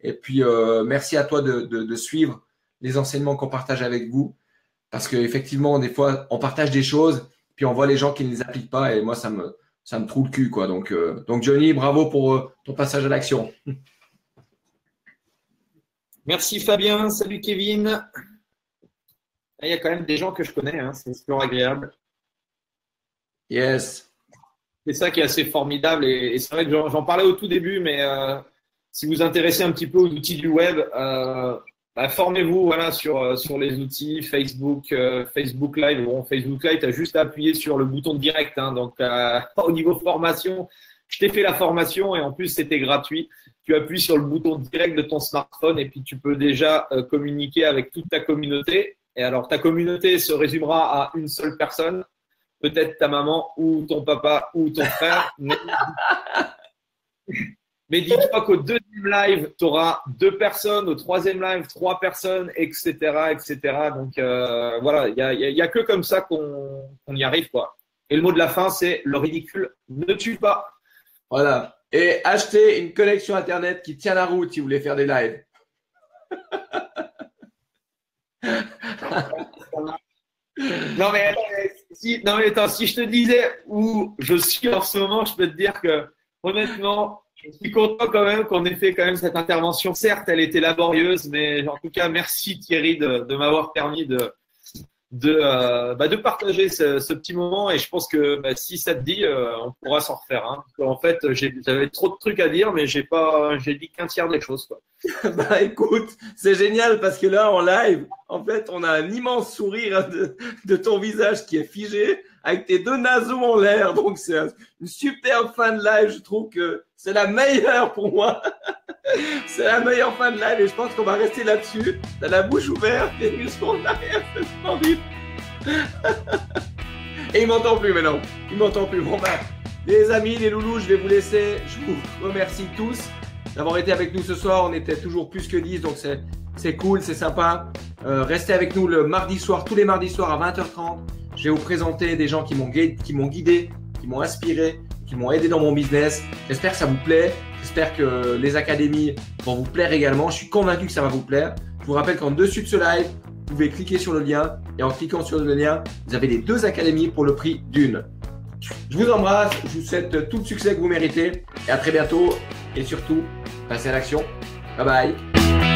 Et puis merci à toi de suivre les enseignements qu'on partage avec vous, parce qu'effectivement des fois on partage des choses, puis on voit les gens qui ne les appliquent pas, et moi ça me trouve le cul, quoi. Donc Johnny, bravo pour ton passage à l'action. Merci Fabien, salut Kevin. Il y a quand même des gens que je connais, hein, c'est super agréable. Yes. C'est ça qui est assez formidable, et c'est vrai que j'en parlais au tout début, mais si vous vous intéressez un petit peu aux outils du web, bah, formez-vous voilà, sur les outils Facebook Live. Bon, Facebook Live, tu as juste à appuyer sur le bouton direct, hein, donc au niveau formation, je t'ai fait la formation et en plus c'était gratuit. Tu appuies sur le bouton direct de ton smartphone et puis tu peux déjà communiquer avec toute ta communauté. Et alors ta communauté se résumera à une seule personne, peut-être ta maman ou ton papa ou ton frère. Mais dis-toi qu'au 2e live, tu auras 2 personnes, au 3e live, 3 personnes, etc., etc. Donc voilà, il y a que comme ça qu'on y arrive, quoi. Et le mot de la fin, c'est le ridicule ne tue pas. Voilà. Et achetez une connexion Internet qui tient la route si vous voulez faire des lives. Non mais attends, si je te disais où je suis en ce moment, je peux te dire que honnêtement, je suis content quand même qu'on ait fait quand même cette intervention. Certes, elle était laborieuse, mais en tout cas, merci Thierry de m'avoir permis de partager ce petit moment, et je pense que si ça te dit, on pourra s'en refaire. Hein. En fait, j'avais trop de trucs à dire, mais j'ai dit qu'un tiers des choses, quoi. Bah écoute, c'est génial parce que là en live, en fait, on a un immense sourire de ton visage qui est figé avec tes 2 naseaux en l'air. Donc c'est une super fin de live. Je trouve que c'est la meilleure pour moi. C'est la meilleure fin de live et je pense qu'on va rester là-dessus. T'as la bouche ouverte, les muscles en arrière, c'est splendide. Et il m'entend plus maintenant. Il m'entend plus. Bon ben, les amis, les loulous, je vais vous laisser. Je vous remercie tous d'avoir été avec nous ce soir. On était toujours plus que 10, donc c'est cool, c'est sympa. Restez avec nous le mardi soir, tous les mardis soirs à 20h30. Je vais vous présenter des gens qui m'ont guidé, qui m'ont inspiré, qui m'ont aidé dans mon business. J'espère que ça vous plaît. J'espère que les académies vont vous plaire également. Je suis convaincu que ça va vous plaire. Je vous rappelle qu'en dessus de ce live, vous pouvez cliquer sur le lien et en cliquant sur le lien, vous avez les 2 académies pour le prix d'une. Je vous embrasse, je vous souhaite tout le succès que vous méritez et à très bientôt et surtout, passez à l'action. Bye bye.